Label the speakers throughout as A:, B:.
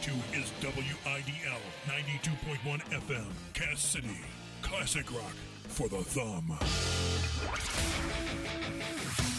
A: to is WIDL 92.1 FM, Cass City. Classic rock for the thumb.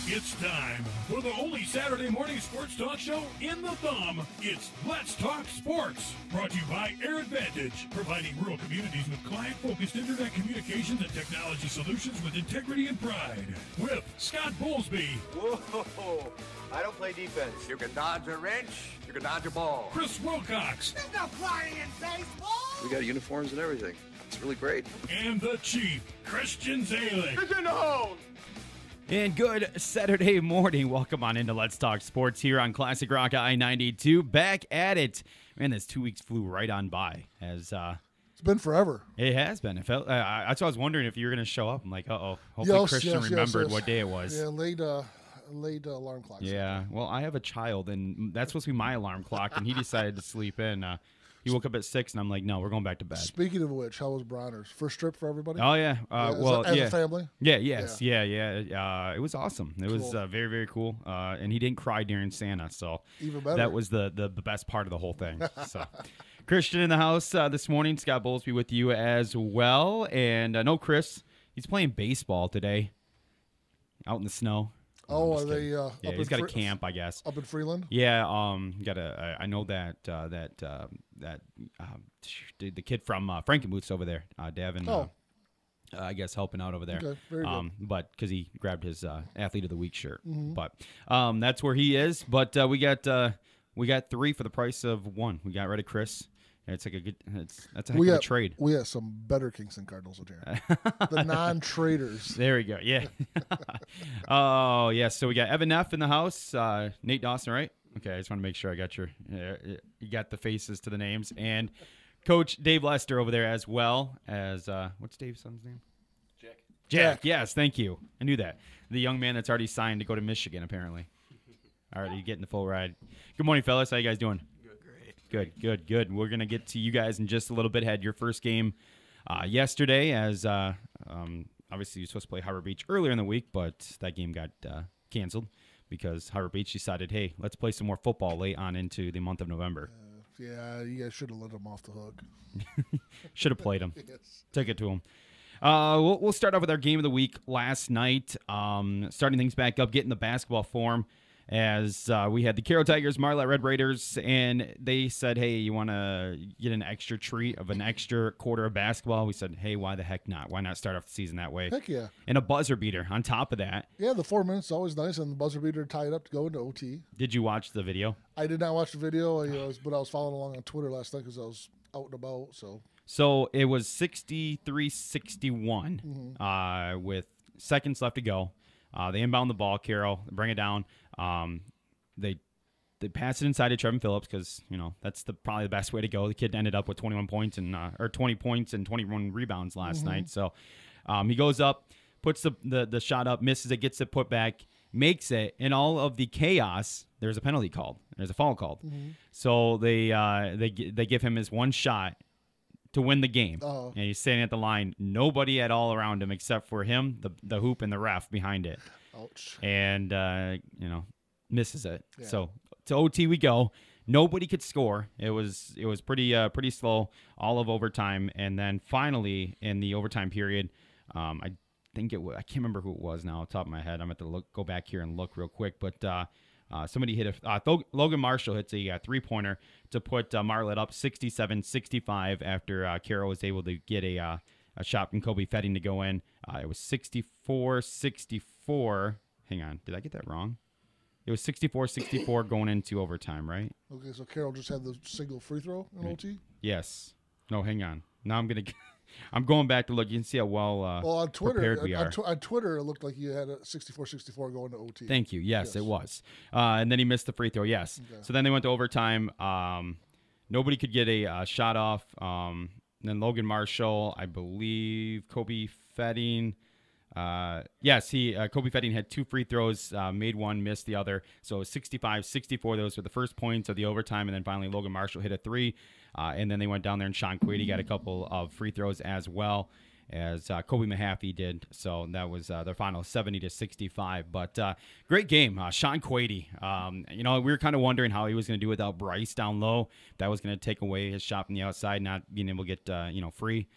A: It's time for the only Saturday morning sports talk show in the thumb. It's Let's Talk Sports, brought to you by Air Advantage, providing rural communities with client-focused internet communications and technology solutions with integrity and pride. With Scott Bowlesby.
B: Whoa, I don't play defense.
C: You can dodge a wrench, you can dodge a ball.
A: Chris Wilcox.
D: There's no flying in baseball.
E: We got uniforms and everything. It's really great.
A: And the Chief, Christian Zalik.
B: It's in the hole.
F: And good Saturday morning. Welcome on into Let's Talk Sports here on Classic Rock I-92. Back at it. Man, this 2 weeks flew right on by. As
G: It's been forever.
F: it has been. It felt. That's why I was wondering if you were going to show up. I'm like, uh-oh. Hopefully Christian remembered what day it was.
G: Yeah, late alarm clock.
F: Yeah. Well, I have a child, and that's supposed to be my alarm clock, and he decided to sleep in. He woke up at 6, and I'm like, no, we're going back to bed.
G: Speaking of which, how was Bronner's? First trip for everybody?
F: Oh, yeah.
G: As a family?
F: Yeah, yes. Yeah. It was awesome. It was very, very cool. And he didn't cry during Santa, so
G: even better.
F: That was the best part of the whole thing. So, Christian in the house this morning. Scott Bowlesby with you as well. And no, Chris, he's playing baseball today out in the snow.
G: Oh, are they
F: yeah, he's got a camp, I guess.
G: Up in Freeland?
F: Yeah, I know that the kid from Frankenbooth's over there, Davin. I guess helping out over there.
G: Okay, very good.
F: But because he grabbed his Athlete of the Week shirt, but that's where he is. But we got 3 for the price of 1. We got rid of Chris. It's like that's a heck of a trade.
G: We have some better Kingston Cardinals in here. The non-traders.
F: There we go. Yeah. Oh, yeah. So we got Evan Neff in the house. Nate Dawson, right? Okay. I just want to make sure I got you got the faces to the names. And Coach Dave Lester over there as well as, what's Dave's son's name? Jack. Yes. Thank you. I knew that. The young man that's already signed to go to Michigan, apparently. All right. You're getting the full ride. Good morning, fellas. How you guys doing? Good. We're going to get to you guys in just a little bit. Had your first game yesterday as obviously you're supposed to play Harbor Beach earlier in the week, but that game got canceled because Harbor Beach decided, hey, let's play some more football late on into the month of November.
G: Yeah, you guys should have let them off the hook.
F: Should have played them.
G: Yes.
F: Took it to them. We'll start off with our game of the week last night, starting things back up, getting the basketball form. As we had the Carroll Tigers, Marlette Red Raiders, and they said, hey, you want to get an extra treat of an extra quarter of basketball? We said, hey, why the heck not? Why not start off the season that way?
G: Heck yeah.
F: And a buzzer beater on top of that.
G: Yeah, the 4 minutes is always nice, and the buzzer beater tied up to go into OT.
F: Did you watch the video?
G: I did not watch the video, but I was following along on Twitter last night because I was out and about.
F: So it was 63-61 with seconds left to go. They inbound the ball, Carroll, bring it down. They pass it inside to Trevin Phillips because that's probably the best way to go. The kid ended up with 21 points and 20 points and 21 rebounds last night. So he goes up, puts the shot up, misses it, gets it put back, makes it. In all of the chaos, there's a penalty called. There's a foul called. So they give him his one shot to win the game. And he's standing at the line. Nobody at all around him except for him, the hoop, and the ref behind it.
G: Ouch.
F: And, misses it. Yeah. So to OT we go. Nobody could score. It was pretty slow all of overtime. And then finally in the overtime period, I can't remember who it was now off the top of my head. I'm going to go back here and look real quick. But somebody hit Logan Marshall hits a three-pointer to put Marlette up 67-65 after Carroll was able to get a shot from Kobe Fetting to go in. It was 64-64. Hang on. Did I get that wrong? It was 64-64 going into overtime, right?
G: Okay, so Carroll just had the single free throw in OT?
F: Yes. No, hang on. Now I'm going back to look. You can see how
G: on Twitter,
F: prepared we are.
G: On Twitter, it looked like you had a 64-64 going to OT.
F: Thank you. Yes, it was. And then he missed the free throw, yes. Okay. So then they went to overtime. Nobody could get a shot off. Then Logan Marshall, I believe, Kobe Fetting. Kobe Fetting had 2 free throws, made one, missed the other. So 65-64, those were the first points of the overtime. And then finally Logan Marshall hit a 3. And then they went down there and Sean Quady got a couple of free throws as well. as Kobe Mahaffey did. So that was their final 70-65. But great game. Sean Quady, we were kind of wondering how he was going to do without Bryce down low. That was going to take away his shot from the outside, not being able to get, free.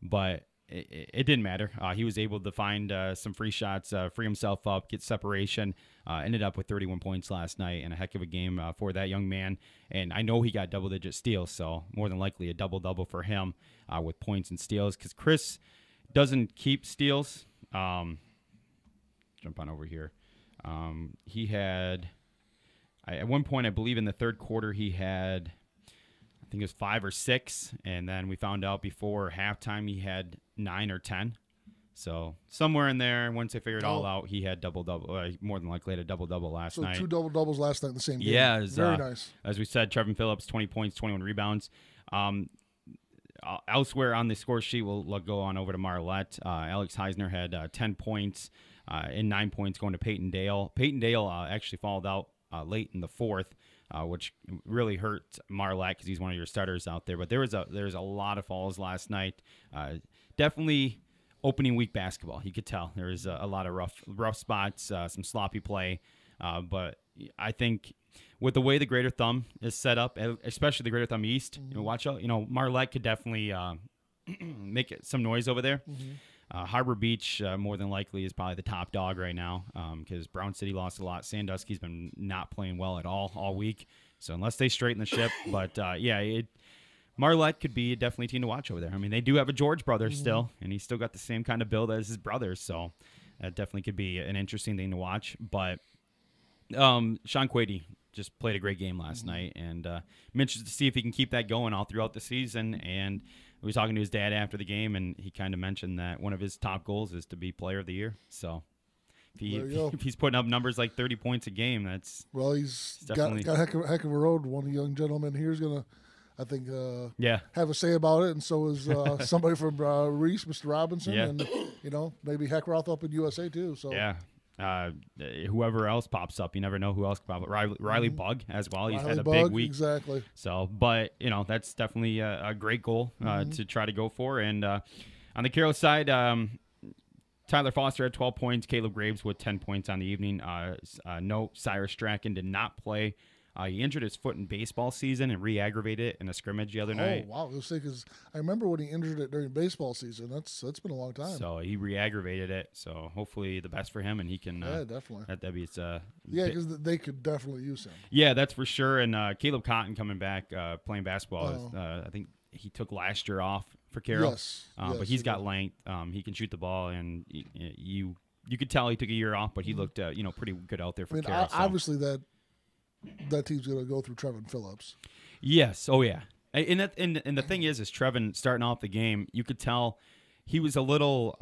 F: But it didn't matter. He was able to find some free shots, free himself up, get separation, ended up with 31 points last night, and a heck of a game for that young man. And I know he got double-digit steals, so more than likely a double-double for him with points and steals, because Chris doesn't keep steals. Jump on over here. He had, at one point, I believe in the third quarter, he had, I think it was 5 or 6, and then we found out before halftime he had 9 or 10. So somewhere in there, once they figured it all out, he had double-double. More than likely had a double-double last night.
G: So 2 double-doubles last night in the same game.
F: Yeah.
G: Very nice.
F: As we said, Trevin Phillips, 20 points, 21 rebounds. Elsewhere on the score sheet, we'll go on over to Marlette. Alex Heisner had 10 points and 9 points going to Peyton Dale. Peyton Dale actually fouled out late in the fourth, which really hurt Marlette because he's one of your starters out there. But there was a lot of fouls last night. Definitely opening week basketball. You could tell there was a lot of rough spots, some sloppy play. But I think with the way the Greater Thumb is set up, especially the Greater Thumb East, watch out. Marlette could definitely make some noise over there. Harbor Beach, more than likely, is probably the top dog right now because Brown City lost a lot. Sandusky's been not playing well at all week. So unless they straighten the ship, but Marlette could be definitely a team to watch over there. I mean, they do have a George brother still, and he's still got the same kind of build as his brothers. So that definitely could be an interesting thing to watch. But Sean Quady just played a great game last night, and I'm interested to see if he can keep that going all throughout the season. And we were talking to his dad after the game, and he kind of mentioned that one of his top goals is to be Player of the Year. So if he's putting up numbers like 30 points a game,
G: he's got a heck of a road. One young gentleman here is going to, I think, have a say about it, and so is somebody from Reese, Mr. Robinson, and maybe Heckroth up in USA too. So
F: whoever else pops up, you never know who else could pop up. Riley Bug as well. He's had a
G: big
F: week.
G: Exactly.
F: So, but that's definitely a great goal to try to go for. And on the Carroll side, Tyler Foster had 12 points. Caleb Graves with 10 points on the evening. No, Cyrus Strachan did not play. He injured his foot in baseball season and re-aggravated it in a scrimmage the other night.
G: Oh, wow. Because I remember when he injured it during baseball season. That's been a long time.
F: So he re-aggravated it. So hopefully the best for him, and he can.
G: Definitely.
F: That'd be
G: because they could definitely use him.
F: Yeah, that's for sure. And Caleb Cotton coming back playing basketball. I think he took last year off for Carroll.
G: Yes.
F: But he's got length. He can shoot the ball, and you could tell he took a year off, but he looked pretty good out there for Carroll.
G: Obviously that team's going to go through Trevin Phillips.
F: Yes. Oh, yeah. And the thing is Trevin starting off the game, you could tell he was a little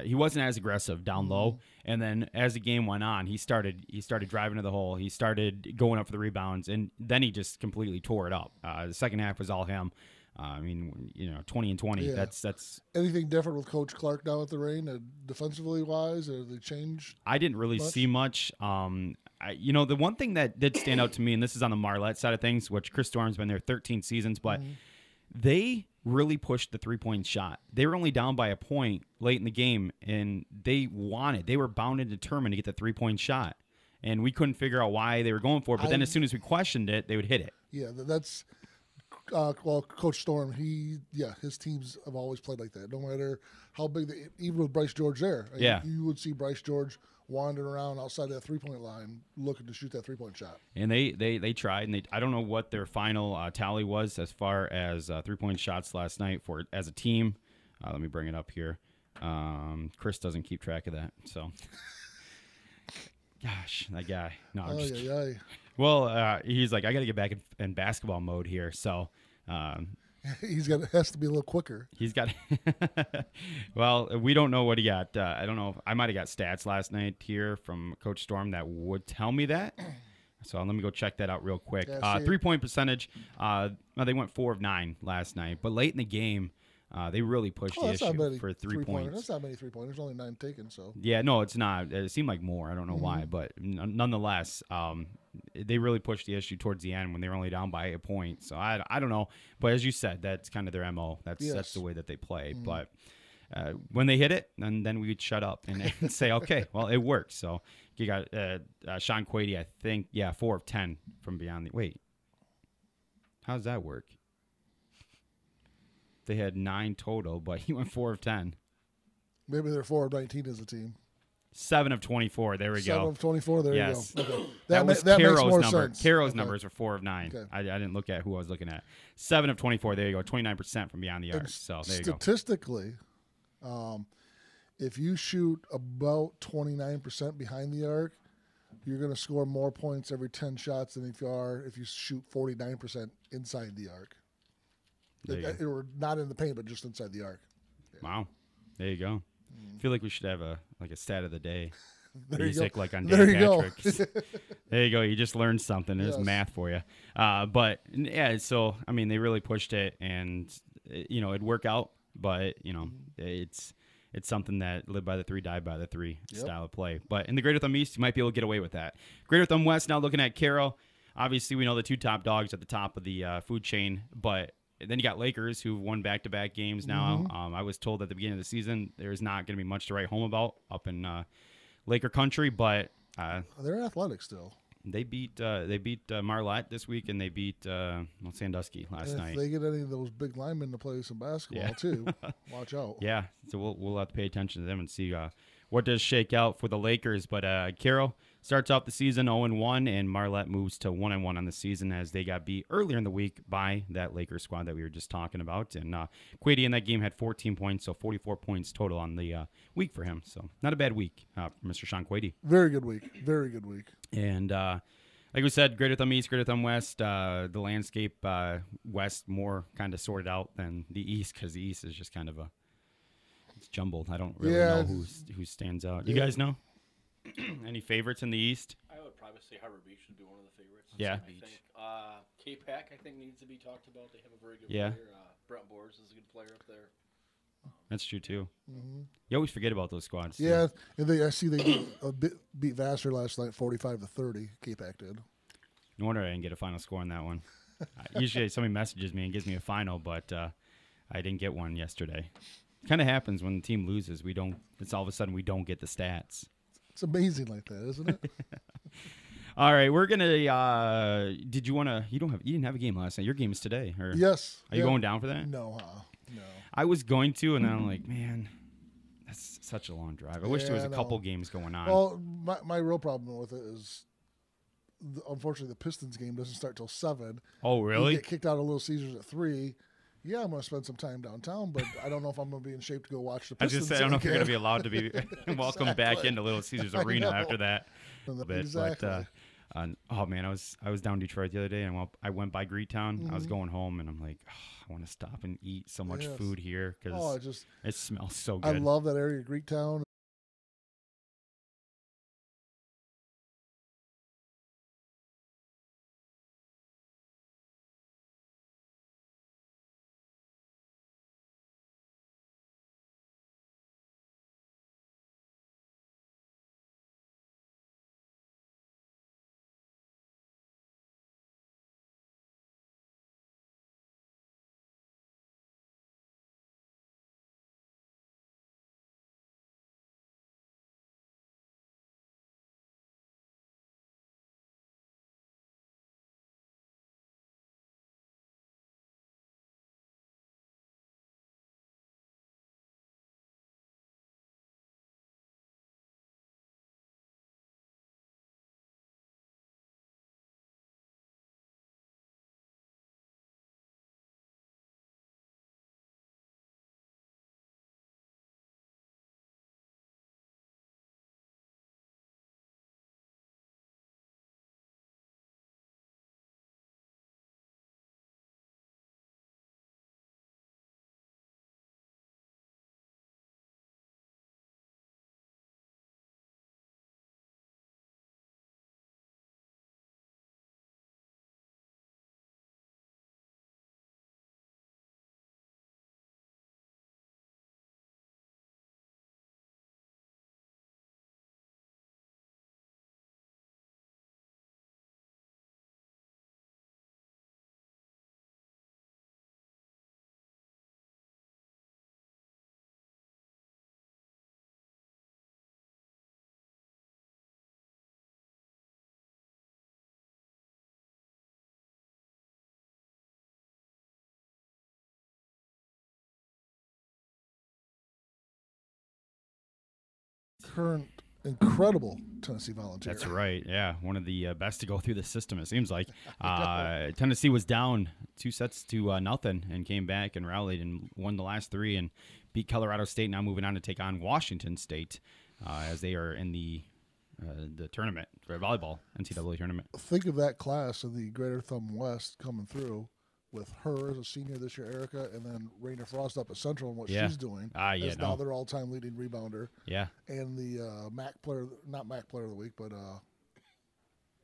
F: he wasn't as aggressive down low. And then as the game went on, he started driving to the hole. He started going up for the rebounds, and then he just completely tore it up. The second half was all him. 20 and 20.
G: Yeah.
F: That's
G: anything different with Coach Clark down at the Reign, defensively wise, or they changed?
F: I didn't really see much. The one thing that did stand out to me, and this is on the Marlette side of things, which Chris Storm's been there 13 seasons, but they really pushed the 3-point shot. They were only down by a point late in the game, and they were bound and determined to get the 3-point shot, and we couldn't figure out why they were going for it. But then as soon as we questioned it, they would hit it.
G: Yeah, that's. Coach Storm, his teams have always played like that. No matter how big, even with Bryce George there, you would see Bryce George wandering around outside that 3-point line looking to shoot that 3-point shot.
F: And they tried, and I don't know what their final tally was as far as 3-point shots last night as a team. Let me bring it up here. Chris doesn't keep track of that, so. Gosh, that guy. No, I'm just kidding. Well, he's like, I got to get back in basketball mode here. So
G: has to be a little quicker.
F: He's got. Well, we don't know what he got. I don't know. I might have got stats last night here from Coach Storm that would tell me that. So let me go check that out real quick. 3-point percentage. They went 4 of 9 last night, but late in the game, they really pushed the issue for 3 points.
G: That's not many 3-pointers. Only 9 taken. So
F: yeah, no, it's not. It seemed like more. I don't know why, but nonetheless, they really pushed the issue towards the end when they were only down by a point. So I don't know. But as you said, that's kind of their MO. That's the way that they play. But when they hit it, and then we would shut up and say, okay, well, it works. So you got Sean Quady, I think, 4 of 10 from beyond the – wait. How does that work? They had 9 total, but he went 4 of 10.
G: Maybe they're 4 of 19 as a team.
F: 7 of 24. There we go.
G: 7 of 24. There
F: yes.
G: you go. Okay.
F: That was
G: that
F: Caro's
G: makes more
F: number.
G: sense.
F: Caro's numbers were 4 of 9.
G: Okay.
F: I didn't look at who I was looking at. 7 of 24. There you go. 29% from beyond the arc. So there you go.
G: Statistically, if you shoot about 29% behind the arc, you're going to score more points every 10 shots than if you shoot 49% inside the arc. Or not in the paint, but just inside the arc. Yeah.
F: Wow. There you go. I feel like we should have a stat of the day.
G: There
F: Music
G: you go.
F: like on
G: There
F: Dan
G: you go.
F: Patrick's. There you go. You just learned something. There's math for you. But yeah, so I mean, they really pushed it, and it'd work out. But it's something that live by the 3, die by the 3 style of play. But in the Greater Thumb East, you might be able to get away with that. Greater Thumb West, now looking at Carroll. Obviously, we know the 2 top dogs at the top of the food chain, but then you got Lakers, who've won back-to-back games now. I was told at the beginning of the season there's not going to be much to write home about up in Laker country, but
G: they're athletic still.
F: They beat Marlette this week, and they beat Sandusky last night.
G: If they get any of those big linemen to play some basketball too, watch out.
F: Yeah, so we'll have to pay attention to them and see what does shake out for the Lakers. But Carroll starts off the season 0-1, and Marlette moves to 1-1 on the season as they got beat earlier in the week by that Lakers squad that we were just talking about. And Quady in that game had 14 points, so 44 points total on the week for him. So not a bad week for Mr. Sean Quady.
G: Very good week. Very good week.
F: And like we said, Greater Thumb East, Greater Thumb West, the landscape West more kind of sorted out than the East, because the East is just kind of it's jumbled. I don't really know who stands out. You guys know? Any favorites in the East?
H: I would probably say Harbor Beach would be one of the favorites.
F: Yeah.
H: K-Pac, I think, needs to be talked about. They have a very good player. Brent Boers is a good player up there.
F: That's true, too. You always forget about those squads.
G: Yeah, and I see they beat Vassar last night 45-30. K-Pac did.
F: No wonder I didn't get a final score on that one. Usually somebody messages me and gives me a final, but I didn't get one yesterday. It kind of happens when the team loses. It's all of a sudden we don't get the stats.
G: It's amazing like that, isn't it?
F: All right, we're gonna. Did you want to? You didn't have a game last night. Your game is today. Or
G: yes.
F: Are you going down for that?
G: No, no.
F: I was going to, and then I'm like, man, that's such a long drive. I wish there was a couple games going on.
G: Well, my real problem with it is, unfortunately, the Pistons game doesn't start till 7.
F: Oh, really?
G: You get kicked out of Little Caesars at 3. Yeah, I'm going to spend some time downtown, but I don't know if I'm going to be in shape to go watch the Pistons.
F: I don't know if you're going to be allowed to be welcomed back into Little Caesars Arena after that.
G: Exactly.
F: But, oh man, I was down in Detroit the other day, and I went by Greektown. I was going home, and I'm like, I want to stop and eat so much food here because it smells so good.
G: I love that area of Greektown. current incredible Tennessee Volunteer.
F: That's right. Yeah, one of the best to go through the system, it seems like. Tennessee was down 2-0 and came back and rallied and won the last 3 and beat Colorado State, now moving on to take on Washington State as they are in the tournament for volleyball, NCAA tournament.
G: Think of that class in the Greater Thumb West coming through with her as a senior this year, Erica, and then Raina Frost up at Central and what she's doing. Now their all-time leading rebounder.
F: Yeah.
G: And the MAC player, not MAC player of the week, but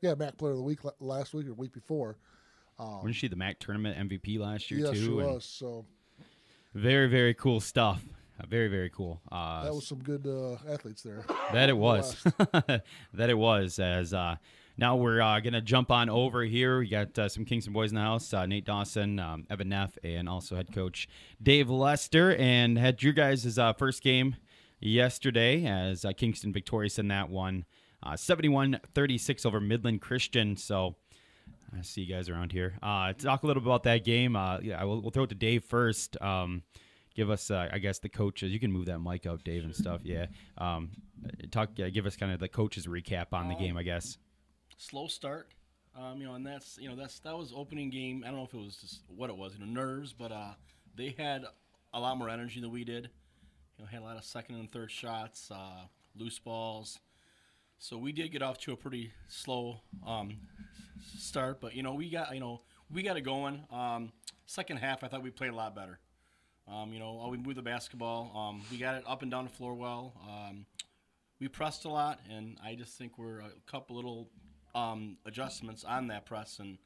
G: MAC player of the week last week or week before.
F: Wasn't she the MAC tournament MVP last year,
G: too?
F: Yes,
G: she was. So
F: very, very cool stuff. Very, very cool.
G: That was some good athletes there.
F: That it was. That it was. As now we're going to jump on over here. We got some Kingston boys in the house. Nate Dawson, Evan Neff, and also head coach Dave Lester. And had your guys' first game yesterday as Kingston victorious in that one. 71-36 over Midland Christian. So I see you guys around here. Talk a little bit about that game. We'll throw it to Dave first. Give us, I guess, the coaches. You can move that mic up, Dave, and stuff. Yeah. Give us kind of the coaches recap on the game, I guess.
H: Slow start, and that was opening game. I don't know if it was just what it was, nerves, but they had a lot more energy than we did. Had a lot of second and third shots, loose balls. So we did get off to a pretty slow start, but we got it going. Second half, I thought we played a lot better. We moved the basketball. We got it up and down the floor well. We pressed a lot, and I just think we're a couple little adjustments on that press, and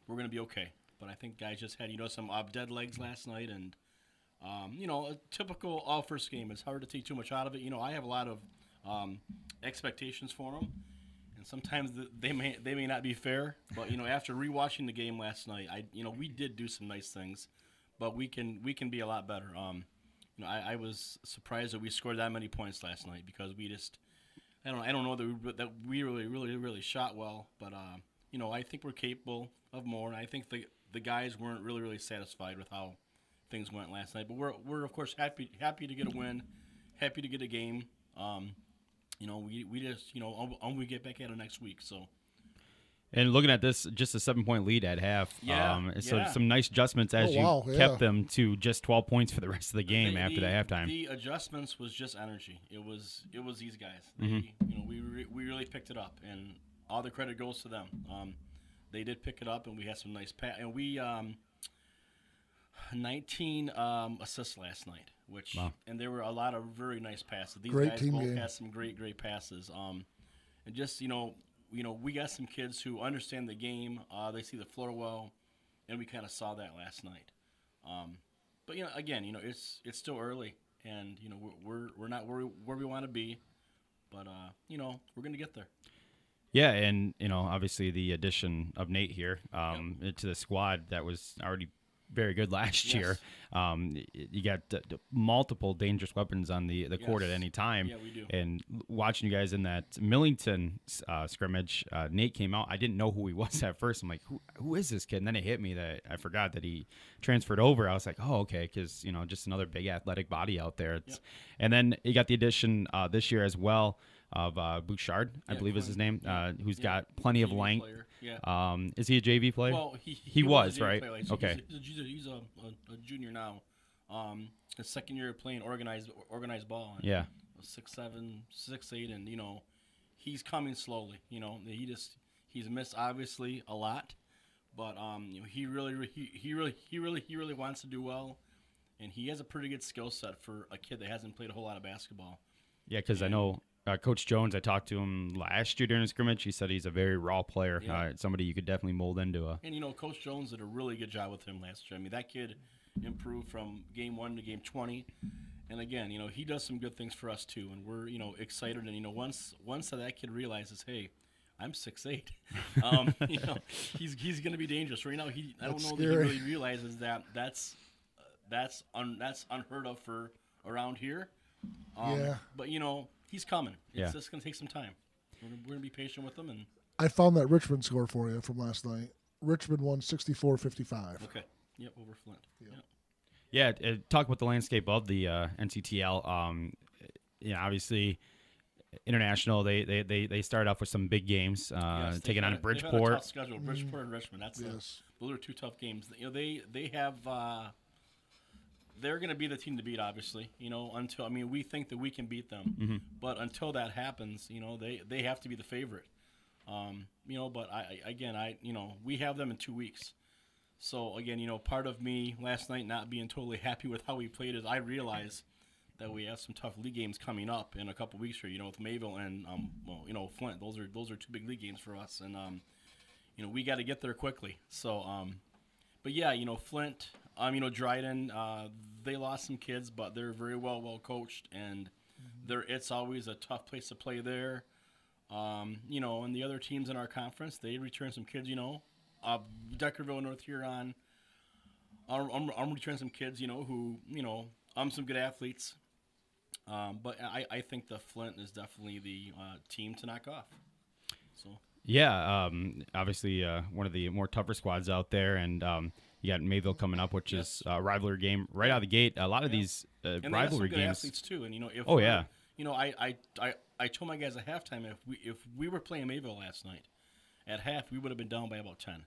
H: we're going to be okay. But I think guys just had, some dead legs last night, and, a typical all-first game. It's hard to take too much out of it. I have a lot of expectations for them, and sometimes they may not be fair. But, after rewatching the game last night, we did do some nice things. But we can be a lot better. I was surprised that we scored that many points last night because we just I don't know that we really shot well. But I think we're capable of more. And I think the guys weren't really satisfied with how things went last night. But we're of course happy to get a win, happy to get a game. We just we get back at it next week. So.
F: And looking at this, just a 7-point lead at half. So some nice adjustments as kept them to just 12 points for the rest of the game after the halftime.
H: The adjustments was just energy. It was these guys.
F: Mm-hmm.
H: We really picked it up, and all the credit goes to them. They did pick it up, and we had some nice and we 19 assists last night, and there were a lot of very nice passes. These
G: great
H: guys
G: team
H: both
G: game.
H: had some great passes. And just we got some kids who understand the game. They see the floor well, and we kind of saw that last night. But again, it's still early, and we're not where we want to be, but we're gonna get there.
F: Yeah, and obviously the addition of Nate here to the squad that was already very good last year. You got multiple dangerous weapons on the court at any time.
H: Yeah, we do.
F: And watching you guys in that Millington scrimmage, Nate came out. I didn't know who he was at first. I'm like, who is this kid? And then it hit me that I forgot that he transferred over. I was like, oh, okay, because just another big athletic body out there. And then you got the addition this year as well of Bouchard, I believe is his name, who's got plenty of length. Is he a JV player?
H: Well, he
F: was,
H: a JV
F: right?
H: player.
F: Okay.
H: He's a junior now. His second year playing organized ball. And 6'7", 6'8", and he's coming slowly. He's missed obviously a lot, but he really wants to do well, and he has a pretty good skill set for a kid that hasn't played a whole lot of basketball.
F: Yeah, because I know Coach Jones, I talked to him last year during a scrimmage. He said he's a very raw player, somebody you could definitely mold into a. And,
H: Coach Jones did a really good job with him last year. I mean, that kid improved from game 1 to game 20. And, again, he does some good things for us, too. And we're, excited. And, once that kid realizes, hey, I'm 6'8", he's going to be dangerous. Right now, I don't know that he really realizes that's unheard of for around here. But, he's coming. It's just going to take some time. We're going to be patient with him. And
G: I found that Richmond score for you from last night. Richmond won 64-55.
H: Okay. Yep, over Flint.
F: Yeah, talk about the landscape of the NCTL. Obviously, International, they start off with some big games,
H: Yes,
F: taking on
H: they've had a
F: Bridgeport.
H: tough schedule. Bridgeport and Richmond. Those are two tough games. They have. They're going to be the team to beat, obviously. Until we think that we can beat them, but until that happens, they have to be the favorite. But we have them in 2 weeks. So again, part of me last night not being totally happy with how we played is I realize that we have some tough league games coming up in a couple weeks here. With Mayville and Flint. Those are two big league games for us, and we got to get there quickly. So, but yeah, Flint, Dryden, they lost some kids, but they're very well coached, and it's always a tough place to play there. And the other teams in our conference, they return some kids. Deckerville, North Huron. I'm returning some kids, who some good athletes. But I think the Flint is definitely the team to knock off. So.
F: Yeah, obviously one of the more tougher squads out there, and you got Mayville coming up, which is a rivalry game right out of the gate. A lot of these
H: and
F: rivalry
H: they have some good
F: games,
H: athletes too. And I told my guys at halftime if we were playing Mayville last night, at half we would have been down by about 10.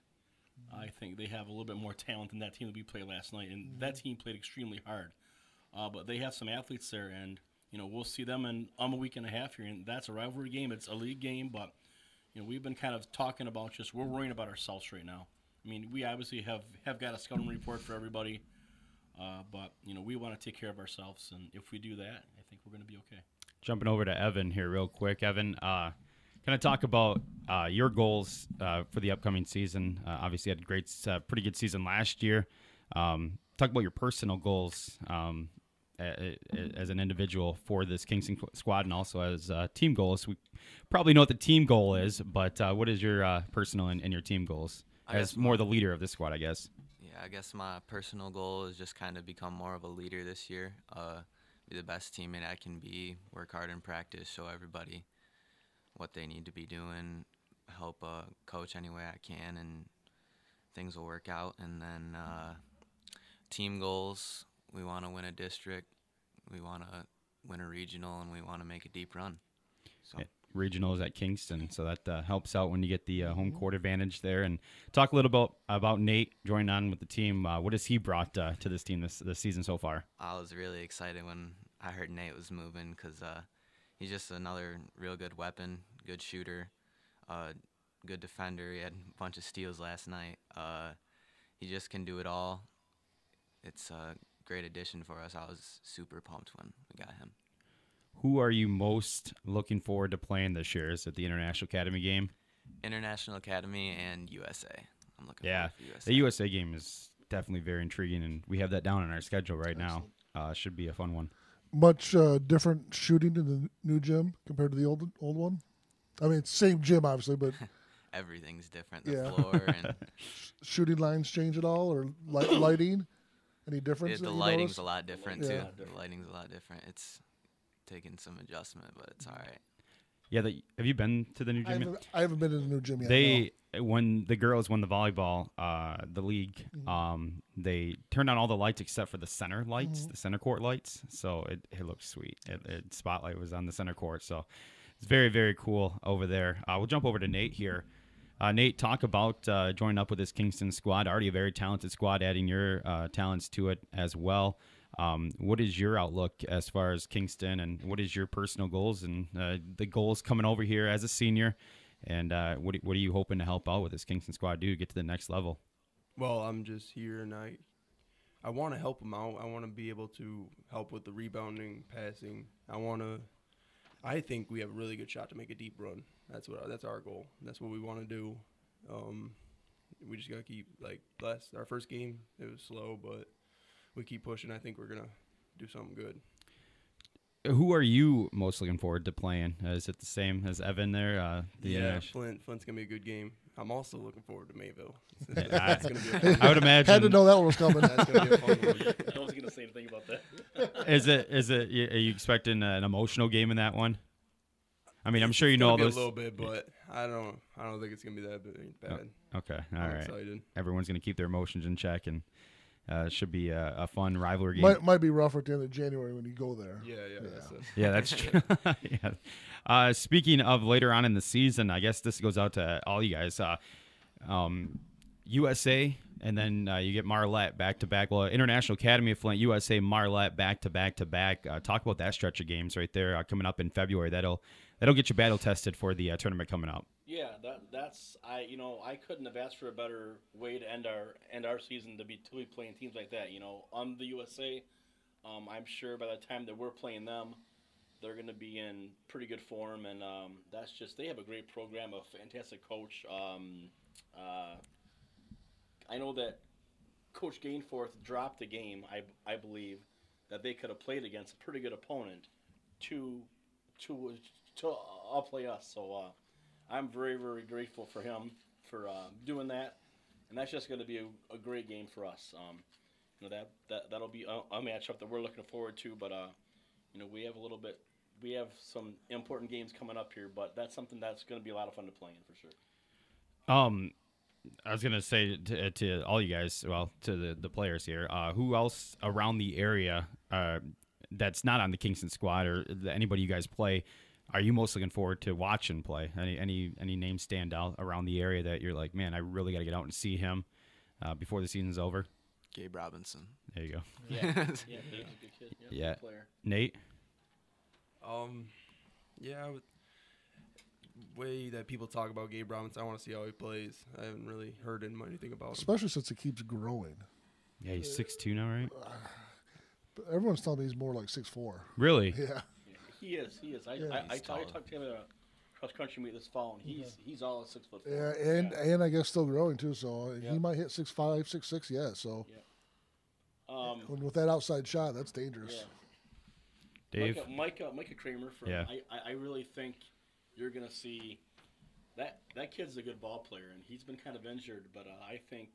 H: I think they have a little bit more talent than that team that we played last night, and that team played extremely hard. But they have some athletes there, and we'll see them in a week and a half here, and that's a rivalry game. It's a league game, but we've been kind of talking about we're worrying about ourselves right now. We obviously have got a scouting report for everybody, but we want to take care of ourselves, and if we do that, I think we're going to be okay.
F: Jumping over to Evan here real quick. Evan, kind of talk about your goals for the upcoming season. Obviously, had a pretty good season last year. Talk about your personal goals as an individual for this Kingston squad, and also as team goals. We probably know what the team goal is, but what is your personal and your team goals as more the leader of this squad, I guess?
I: Yeah, I guess my personal goal is just kind of become more of a leader this year, be the best teammate I can be, work hard in practice, show everybody what they need to be doing, help coach any way I can, and things will work out. And then team goals, we want to win a district, we want to win a regional, and we want to make a deep run. So.
F: Yeah, regional is at Kingston, so that helps out when you get the home court advantage there. And talk a little about Nate joining on with the team. What has he brought to this team this season so far?
I: I was really excited when I heard Nate was moving because he's just another real good weapon, good shooter, good defender. He had a bunch of steals last night. He just can do it all. It's a great addition for us. I was super pumped when we got him.
F: Who are you most looking forward to playing this year? Is it the International Academy game?
I: International Academy and USA. I'm looking forward to USA.
F: The USA game is definitely very intriguing, and we have that down on our schedule right now. Should be a fun one.
G: Much different shooting in the new gym compared to the old one? It's same gym, obviously, but...
I: Everything's different. The floor and...
G: Shooting lines change at all, or lighting? Any difference?
I: The lighting's a lot different, too. The lighting's a lot different. It's taking some adjustment, but it's all right.
F: Yeah, have you been to the new gym?
G: I haven't been to the new gym yet.
F: When the girls won the volleyball, the league, they turned on all the lights except for the center lights, the center court lights. So it looks sweet. Spotlight was on the center court, so it's very, very cool over there. We'll jump over to Nate here. Nate, talk about joining up with this Kingston squad. Already a very talented squad, adding your talents to it as well. What is your outlook as far as Kingston, and what is your personal goals and the goals coming over here as a senior? And what are you hoping to help out with this Kingston squad do to get to the next level?
J: Well, I'm just here, and I want to help them out. I want to be able to help with the rebounding, passing. I think we have a really good shot to make a deep run. That's our goal. That's what we want to do. We just gotta keep our first game it was slow, but we keep pushing. I think we're gonna do something good.
F: Who are you most looking forward to playing? Is it the same as Evan there?
J: Flint's gonna be a good game. I'm also looking forward to Mayville.
F: I
J: gonna be a fun
F: I would imagine.
G: Had to know that one was coming.
J: That's gonna be a fun one.
H: I was gonna say anything about that.
F: Is it? Are you expecting an emotional game in that one? I'm sure you know all those.
J: A little bit, but I don't think it's gonna be that bad.
F: Okay, all
J: I'm
F: right.
J: excited.
F: Everyone's gonna keep their emotions in check, and Should be a fun rivalry game.
G: Might be rough at the end of January when you go there.
J: Yeah.
F: That's true. Yeah. Speaking of later on in the season, I guess this goes out to all you guys. USA, and then you get Marlette back-to-back. Well, International Academy of Flint, USA, Marlette back-to-back-to-back. Talk about that stretch of games right there coming up in February. That'll get you battle-tested for the tournament coming up.
H: Yeah, that's I couldn't have asked for a better way to end our season to be playing teams like that. On the USA, I'm sure by the time that we're playing them, they're going to be in pretty good form, and that's just they have a great program, a fantastic coach. I know that Coach Gainforth dropped a game, I believe, that they could have played against a pretty good opponent to play us. So I'm very, very grateful for him for doing that, and that's just going to be a great game for us. That'll be a matchup that we're looking forward to. But we have some important games coming up here, but that's something that's going to be a lot of fun to play in for sure.
F: I was gonna say to all you guys, well, to the players here, who else around the area that's not on the Kingston squad or anybody you guys play, are you most looking forward to watching play? Any names stand out around the area that you're like, man, I really got to get out and see him before the season's over?
I: Gabe Robinson.
F: There you go.
H: Yeah, Nate's a good kid.
F: Yeah,
H: good player.
F: Nate.
J: Yeah. Way that people talk about Gabe Robinson, I want to see how he plays. I haven't really heard anything about him.
G: Especially since it keeps growing.
F: Yeah, he's 6'2" now, right?
G: But everyone's telling me he's more like 6'4".
F: Really?
G: Yeah.
H: He is. I talked to him at a cross country meet this fall, and he's all at 6'4".
G: Yeah, and I guess still growing too. So he might hit 6'5", 6'6". Yeah. So with that outside shot, that's dangerous.
F: Yeah. Dave,
H: Micah Kramer. I really think you're gonna see that kid's a good ball player, and he's been kind of injured, but I think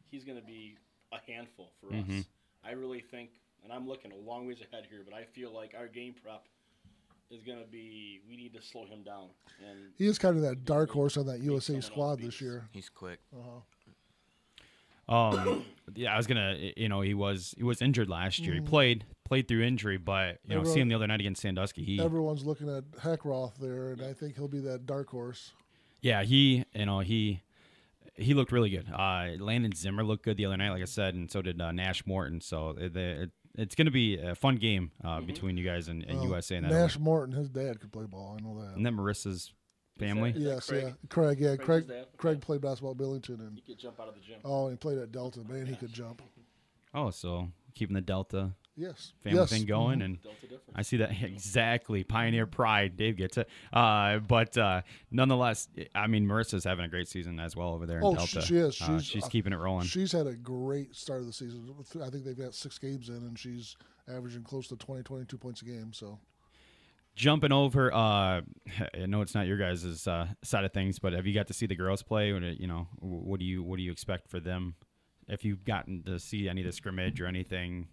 H: he's gonna be a handful for us. I really think, and I'm looking a long ways ahead here, but I feel like our game prep is going to be, we need to slow him down. And
G: he is kind of that dark horse on that USA squad this year.
I: He's quick.
F: Yeah, I was gonna, he was injured last year. He played through injury, but seeing him the other night against Sandusky,
G: everyone's looking at Heckroth there, and I think he'll be that dark horse.
F: Yeah, he looked really good. Landon Zimmer looked good the other night, like I said, and so did Nash Morton. So it's going to be a fun game between you guys and USA. And
G: Nash Morton, his dad could play ball. I know that.
F: And then Marissa's family.
G: Yes, Craig. Yeah, Craig played basketball at Billington, and
H: he could jump out of the gym.
G: Oh, he played at Delta. Man, he could jump.
F: Oh, so keeping the Delta.
G: Yes.
F: Family thing going, and I see that exactly. Pioneer pride. Dave gets it. But nonetheless, I mean, Marissa's having a great season as well over there in Delta.
G: She is.
F: She's keeping it rolling.
G: She's had a great start of the season. I think they've got 6 games in, and she's averaging close to 20, 22 points a game. So,
F: jumping over, I know it's not your guys' side of things, but have you got to see the girls play? What do you expect for them? If you've gotten to see any of the scrimmage or anything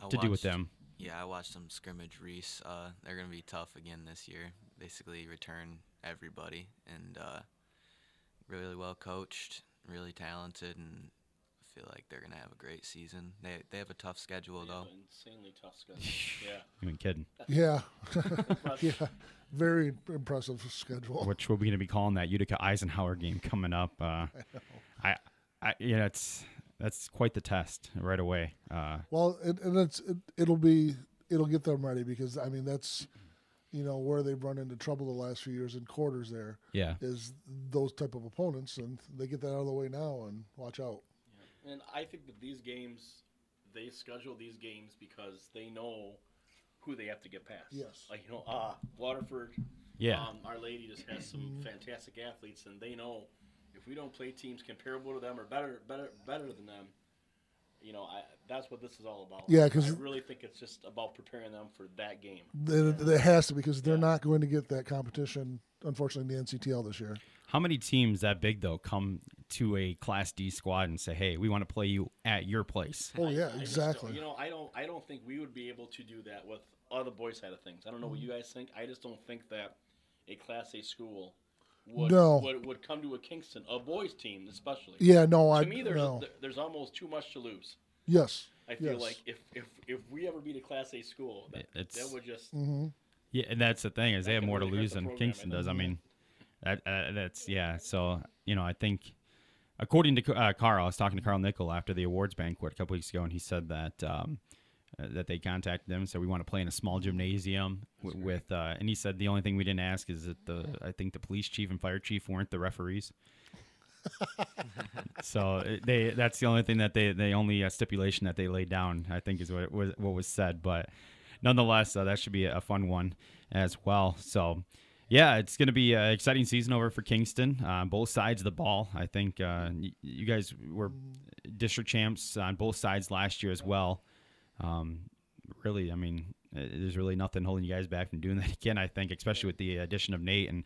F: to do with them.
I: Yeah, I watched some scrimmage Reese. They're going to be tough again this year. Basically return everybody, and really well coached, really talented, and I feel like they're going to have a great season. They have a tough schedule, though.
H: Insanely tough schedule. Yeah.
F: You ain't kidding.
G: Yeah. Yeah. Very impressive schedule.
F: Which we're going to be calling that Utica Eisenhower game coming up. That's quite the test right away.
G: Well, it'll get them ready, because I mean that's where they've run into trouble the last few years in quarters. There, is those type of opponents, and they get that out of the way now, and watch out.
H: Yeah. And I think that these games, they schedule these games because they know who they have to get past.
G: Yes,
H: like Waterford.
F: Yeah,
H: Our Lady just has some fantastic athletes, and they know. If we don't play teams comparable to them or better than them, that's what this is all about.
G: Yeah, because
H: I really think it's just about preparing them for that game.
G: There has to, because they're not going to get that competition, unfortunately, in the NCTL this year.
F: How many teams that big though come to a Class D squad and say, "Hey, we want to play you at your place"?
G: Oh yeah, exactly.
H: I don't think we would be able to do that with other boys' side of things. I don't know what you guys think. I just don't think that a Class A school would come to a Kingston, a boys team especially.
G: Yeah, no,
H: to me, there's almost too much to lose.
G: Yes.
H: I feel
G: Yes.
H: like if we ever beat a Class A school, that would just
F: Yeah, and that's the thing is they have
H: could
F: more to
H: really hurt
F: lose
H: the
F: than
H: program,
F: Kingston
H: I
F: does. I
H: think.
F: mean, that's yeah. So I think according to Carl, I was talking to Carl Nickel after the awards banquet a couple weeks ago, and he said that that they contacted them, so we want to play in a small gymnasium with and he said the only thing we didn't ask is that I think the police chief and fire chief weren't the referees. So that's the only thing that they only stipulation that they laid down, I think, is what was said. But nonetheless, that should be a fun one as well. So yeah, it's going to be an exciting season over for Kingston on both sides of the ball. I think you guys were district champs on both sides last year as well. Really, I mean, there's really nothing holding you guys back from doing that again, I think, especially with the addition of Nate. And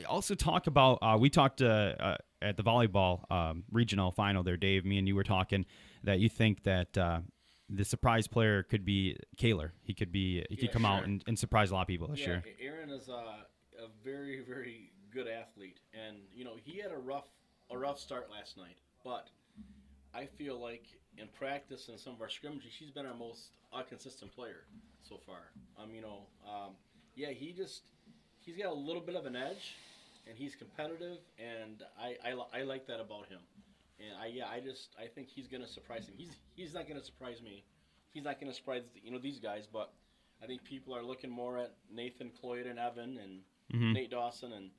F: also talk about, we talked at the volleyball regional final there, Dave, me and you were talking that you think that the surprise player could be Kaler. He could come out and surprise a lot of people this year.
H: Aaron is a very, very good athlete. And, he had a rough start last night. But I feel like in practice and some of our scrimmages, he's been our most consistent player so far. He's got a little bit of an edge, and he's competitive, and I like that about him. And I think he's gonna surprise him. He's not gonna surprise me. He's not gonna surprise these guys, but I think people are looking more at Nathan, Cloyd, and Evan, and Nate Dawson, and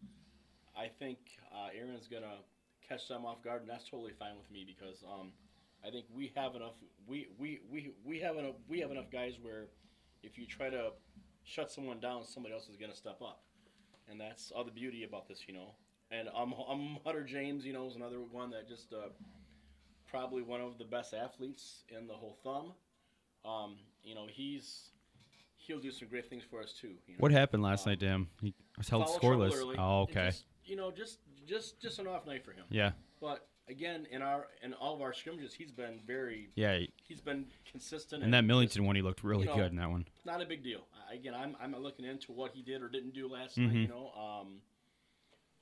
H: I think Aaron's gonna catch them off guard, and that's totally fine with me because I think we have enough. We have enough guys where if you try to shut someone down, somebody else is gonna step up, and that's all the beauty about this, And Hunter James, is another one that just probably one of the best athletes in the whole thumb. He'll do some great things for us too.
F: What happened last night to him? He was held scoreless.
H: Early,
F: oh, okay.
H: Just an off night for him.
F: Yeah.
H: But again, in all of our scrimmages, he's been very.
F: Yeah.
H: He's been consistent.
F: And that Millington one, he looked really good in that one.
H: Not a big deal. Again, I'm not looking into what he did or didn't do last night.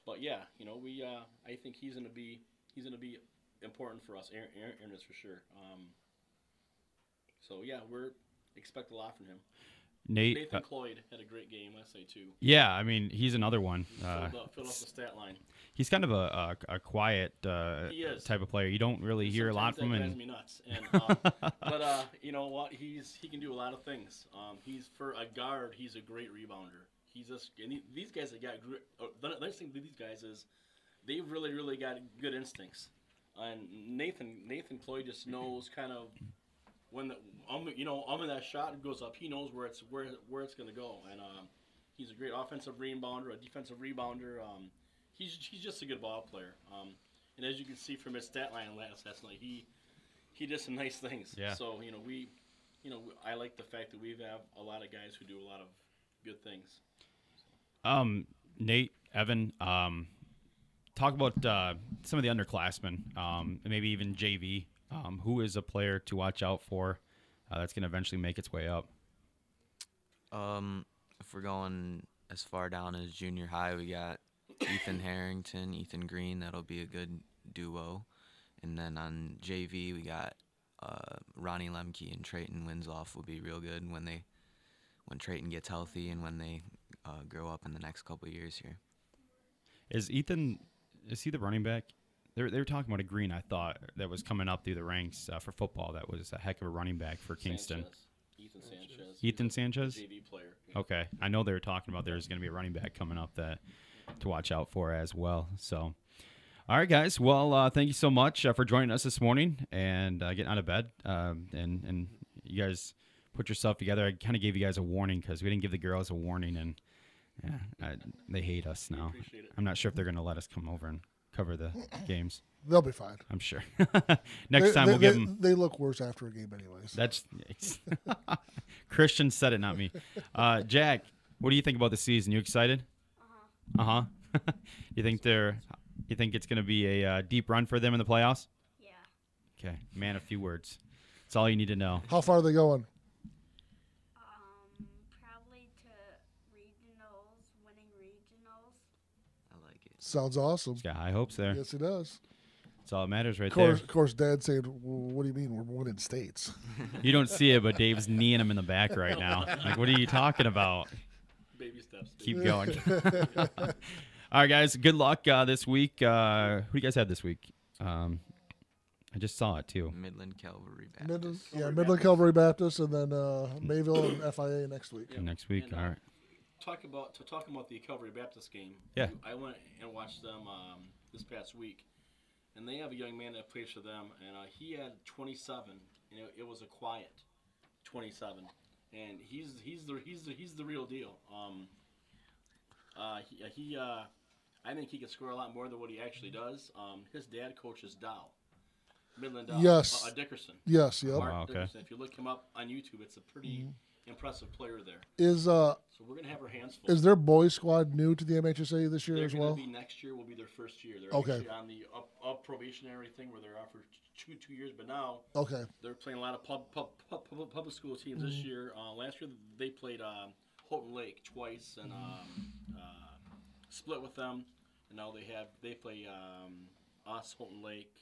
H: But yeah, I think he's gonna be important for us. Aaron is for sure. So yeah, we're expect a lot from him. Nathan Cloyd had a great game last night too.
F: Yeah, I mean he's another one.
H: Filled up the stat line.
F: He's kind of a quiet type of player. You don't really hear a lot from him.
H: Drives me nuts. And, but you know what? He can do a lot of things. He's for a guard. He's a great rebounder. These guys have got. The nice thing with these guys is they've really got good instincts. And Nathan Cloyd just knows kind of when in that shot goes up, he knows where it's going to go. And he's a great offensive rebounder, a defensive rebounder. He's just a good ball player. And as you can see from his stat line last night, he did some nice things.
F: Yeah.
H: So I like the fact that we have a lot of guys who do a lot of good things.
F: Nate, Evan, talk about some of the underclassmen, and maybe even JV. Who is a player to watch out for that's going to eventually make its way up?
I: If we're going as far down as junior high, we got Ethan Harrington, Ethan Green. That'll be a good duo. And then on JV, we got Ronnie Lemke and Trayton Winslow will be real good when Trayton gets healthy and when they grow up in the next couple of years here.
F: Is he the running back? They were talking about a Green, I thought, that was coming up through the ranks for football. That was a heck of a running back for Kingston. Ethan Sanchez?
H: JV player. Yeah.
F: Okay. I know they were talking about there's going to be a running back coming up that to watch out for as well. So, all right, guys. Well, thank you so much for joining us this morning and getting out of bed. And you guys put yourself together. I kind of gave you guys a warning because we didn't give the girls a warning, and they hate us now. I'm not sure if they're going to let us come over and cover the games.
G: They'll be fine.
F: I'm sure. Next time we'll give them.
G: They look worse after a game, anyways.
F: That's Christian said it, not me. Jack, what do you think about the season? You excited? You think it's going to be a deep run for them in the playoffs?
K: Yeah.
F: Okay, man, a few words. That's all you need to know.
G: How far are they going?
K: Probably to regionals, winning regionals.
I: I like it.
G: Sounds awesome.
F: He's got high hopes there.
G: Yes, it does.
F: That's all that matters right
G: Of course, Dad said, "What do you mean we're winning states?"
F: You don't see it, but Dave's kneeing him in the back right now. Like, what are you talking about?
H: Baby steps.
F: Keep going. All right, guys. Good luck this week. Who do you guys have this week? I just saw it too.
I: Midland Calvary Baptist.
G: Midland Calvary Baptist, and then Mayville and FIA next week.
F: Yeah. Next week,
H: And,
F: all right.
H: Talking about the Calvary Baptist game.
F: Yeah.
H: I went and watched them this past week, and they have a young man that plays for them, and he had 27, and it was a quiet 27, and he's the real deal. I think he can score a lot more than what he actually does. His dad coaches Dow. Midland Dow.
G: Yes.
H: Dickerson.
G: Yes, yep.
H: Mark
F: okay.
H: Dickerson. If you look him up on YouTube, it's a pretty impressive player there.
G: So
H: we're gonna have our hands full.
G: is their boys squad new to the MHSA this year
H: They're
G: as well?
H: Be next year will be their first year. They're
G: Okay.
H: actually on the up probationary thing where they're out for two years, but now they're playing a lot of public school teams this year. Last year they played Houghton Lake twice and split with them, and now they play us, Houghton Lake,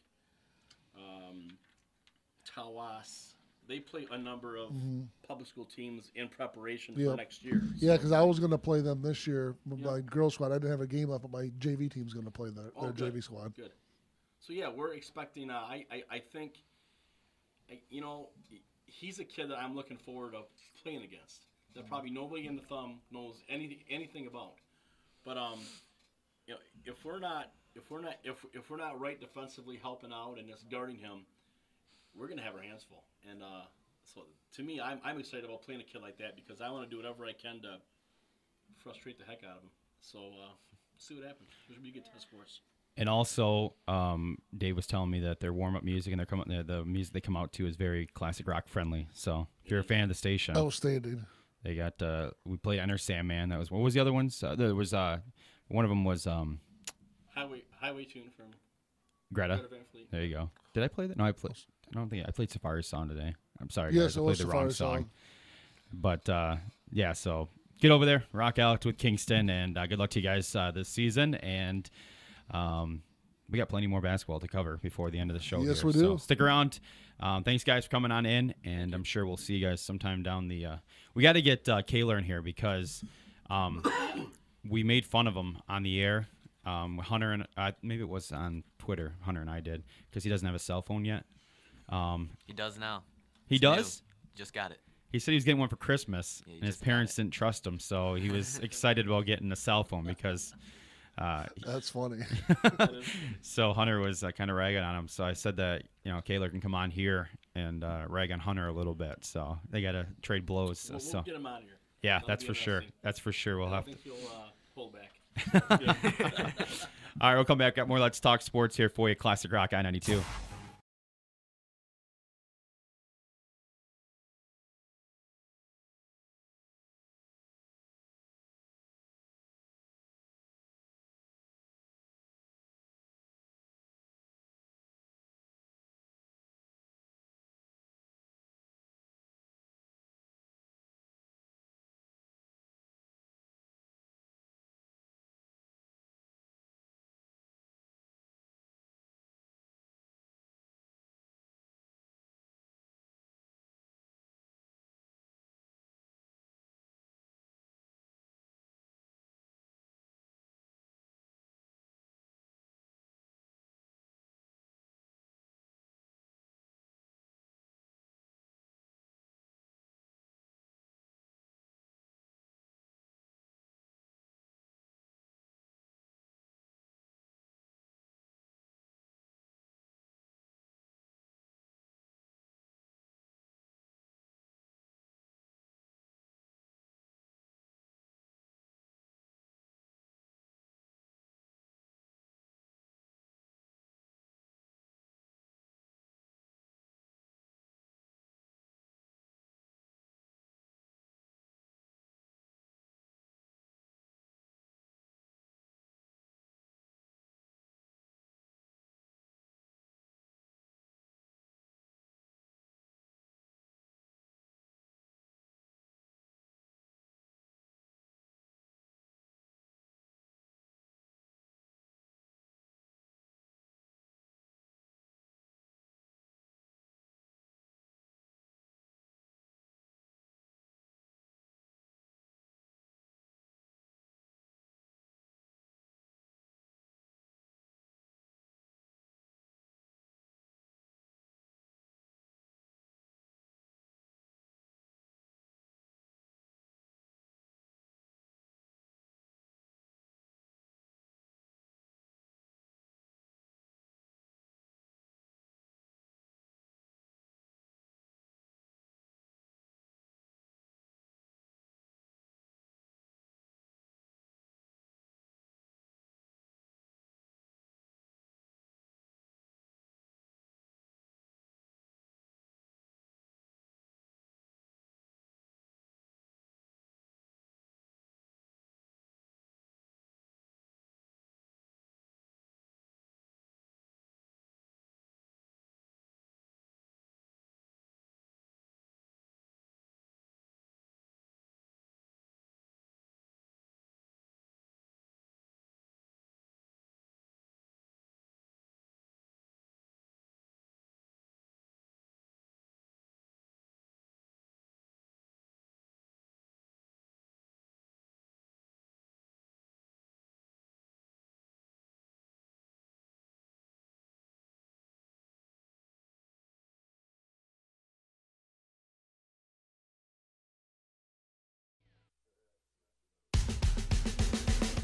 H: Tawas. They play a number of public school teams in preparation for next year.
G: Yeah, because I was going to play them this year with my girls squad. I didn't have a game left, but my JV team's going to play their JV squad.
H: Good. So yeah, we're expecting. I think, he's a kid that I'm looking forward to playing against. That probably nobody in the thumb knows anything about. But if we're not right defensively helping out and just guarding him, we're gonna have our hands full. And so to me, I'm excited about playing a kid like that because I want to do whatever I can to frustrate the heck out of him. So see what happens. This will be a good test for us.
F: And also, Dave was telling me that their warm-up music and the music they come out to is very classic rock friendly. So if you're a fan of the station,
G: outstanding.
F: They got we played Enter Sandman. That was what was the other ones? There was one of them was
H: Highway Tune from
F: Greta.
H: Van Fleet.
F: There you go. Did I play that? No, I don't think I played Safari Song today. I'm sorry,
G: yes,
F: guys. I played the wrong
G: Safari
F: song. But yeah, so get over there, rock out with Kingston, and good luck to you guys this season. And we got plenty more basketball to cover before the end of the show.
G: Yes,
F: here.
G: we do.
F: So stick around. Thanks, guys, for coming on in, and I'm sure we'll see you guys sometime down the. We got to get Kaler in here because we made fun of him on the air. Hunter and maybe it was on Twitter. Hunter and I did because he doesn't have a cell phone yet.
I: He does now.
F: He does.
I: New. Just got it.
F: He said he was getting one for Christmas,
I: Yeah,
F: and his parents didn't trust him, so he was excited about getting a cell phone because.
G: That's funny.
F: So Hunter was kind of ragging on him. So I said that Kaler can come on here and rag on Hunter a little bit. So they got to trade blows.
H: We'll get him out of here.
F: Yeah, that's for sure. That's for sure. We'll have.
H: I think he'll pull back.
F: All right, we'll come back. Got more Let's Talk Sports here for you. Classic Rock I-92.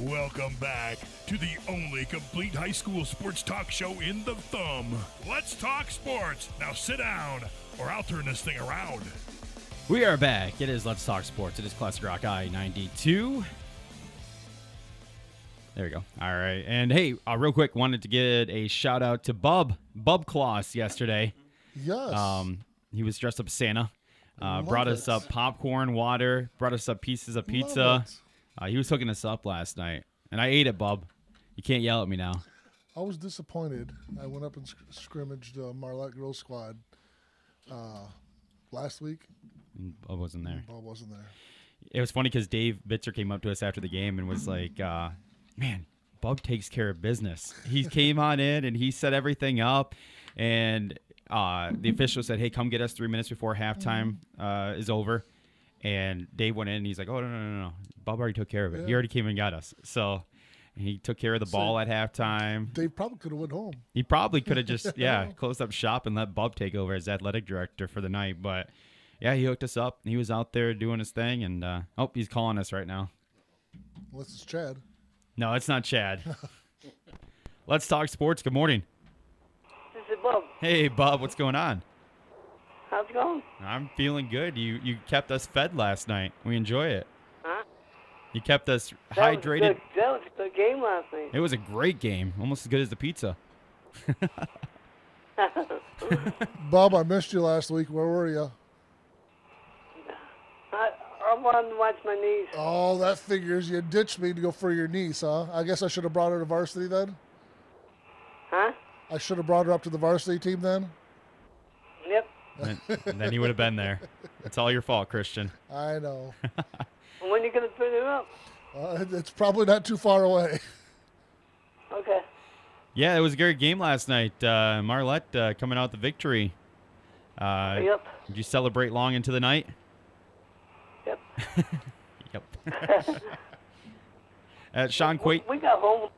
A: Welcome back to the only complete high school sports talk show in the thumb. Let's talk sports. Now sit down, or I'll turn this thing around.
F: We are back. It is Let's Talk Sports. It is Classic Rock I-92. There we go. All right. And hey, real quick, wanted to get a shout out to Bub Kloss yesterday.
G: Yes.
F: He was dressed up as Santa. Brought us up popcorn, water, brought us up pieces of pizza. He was hooking us up last night. And I ate it, Bub. You can't yell at me now.
G: I was disappointed. I went up and scrimmaged Marlette Girls Squad last week.
F: Bub wasn't there.
G: Bub wasn't there.
F: It was funny because Dave Bitzer came up to us after the game and was like, man, Bub takes care of business. He came on in and he set everything up. And the official said, hey, come get us 3 minutes before halftime is over. And Dave went in and he's like, oh, no. Bub already took care of it.
G: Yeah.
F: He already came and got us. So he took care of the ball at halftime.
G: Dave probably could have went home.
F: He probably could have just, closed up shop and let Bub take over as athletic director for the night. But, yeah, he hooked us up. He was out there doing his thing. And, he's calling us right now.
G: Unless it's Chad.
F: No, it's not Chad. Let's talk sports. Good morning.
L: This is Bob.
F: Hey, Bob. What's going on?
L: How's it going?
F: I'm feeling good. You kept us fed last night. We enjoy it.
L: Huh?
F: You kept us hydrated.
L: That was a good game last night.
F: It was a great game. Almost as good as the pizza.
G: Bob, I missed you last week. Where were you?
L: I wanted to watch my niece.
G: Oh, that figures. You ditched me to go for your niece, huh? I guess I should have brought her to varsity then?
L: Huh?
G: I should have brought her up to the varsity team then?
L: Yep.
F: And then you would have been there. It's all your fault, Christian.
G: I know.
L: When are you going to put it up?
G: It's probably not too far away.
L: Okay.
F: Yeah, it was a great game last night. Marlette coming out the victory.
L: Yep.
F: Did you celebrate long into the night?
L: Yep.
F: Yep. Sean Quate.
L: We got home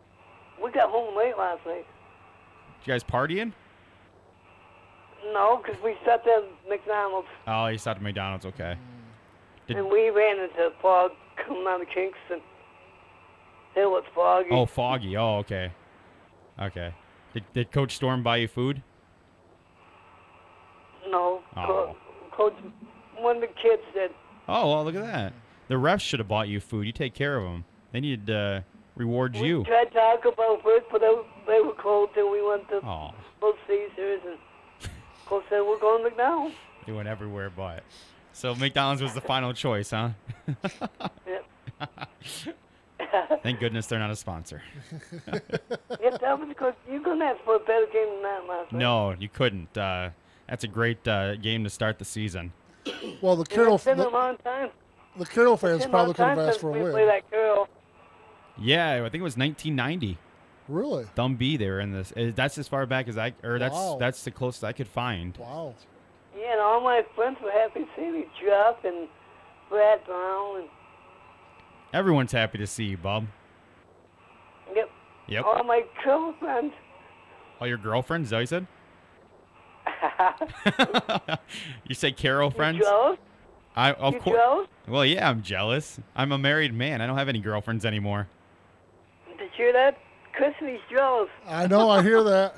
L: late last night.
F: You guys partying?
L: No, because we sat there at McDonald's.
F: Oh, you stopped at McDonald's. Okay.
L: And we ran into fog coming out of Kingston. It was foggy.
F: Oh, foggy. Oh, okay. Okay. Did Coach Storm buy you food?
L: No.
F: Oh.
L: Coach, one of the kids did.
F: Oh, well, look at that. The refs should have bought you food. You take care of them. They need to reward you.
L: We tried to talk about first, but they were cold till we went to
F: Oh.
L: both Caesars, and Coach said we're going to McDonald's.
F: They went everywhere but. So McDonald's was the final choice, huh?
L: Yep.
F: Thank goodness they're not a sponsor.
L: Yep, that was good. You couldn't ask for a better game than that last night.
F: No, you couldn't. That's a great game to start the season.
G: Well, the Carroll
L: It's been a long time.
G: The Carroll fans
L: It's been a
G: probably
L: long
G: could have
L: time
G: asked
L: since
G: for a
L: we
G: win.
L: played that Carroll.
F: Yeah, I think it was 1990.
G: Really?
F: Thumb B, they were in this. That's as far back as
G: Wow.
F: that's the closest I could find.
G: Wow.
L: Yeah, and all my friends were happy to see me. Jeff and Brad Brown. And,
F: Everyone's happy to see you, Bob.
L: yep.
F: Yep.
L: All my girlfriends.
F: All your girlfriends, is that what you said? You say Carol friends?
L: You jealous?
F: Of
L: You
F: course.
L: jealous?
F: Well, yeah, I'm jealous. I'm a married man. I don't have any girlfriends anymore.
L: Did you hear that? Chris, he's jealous.
G: I know, I hear that.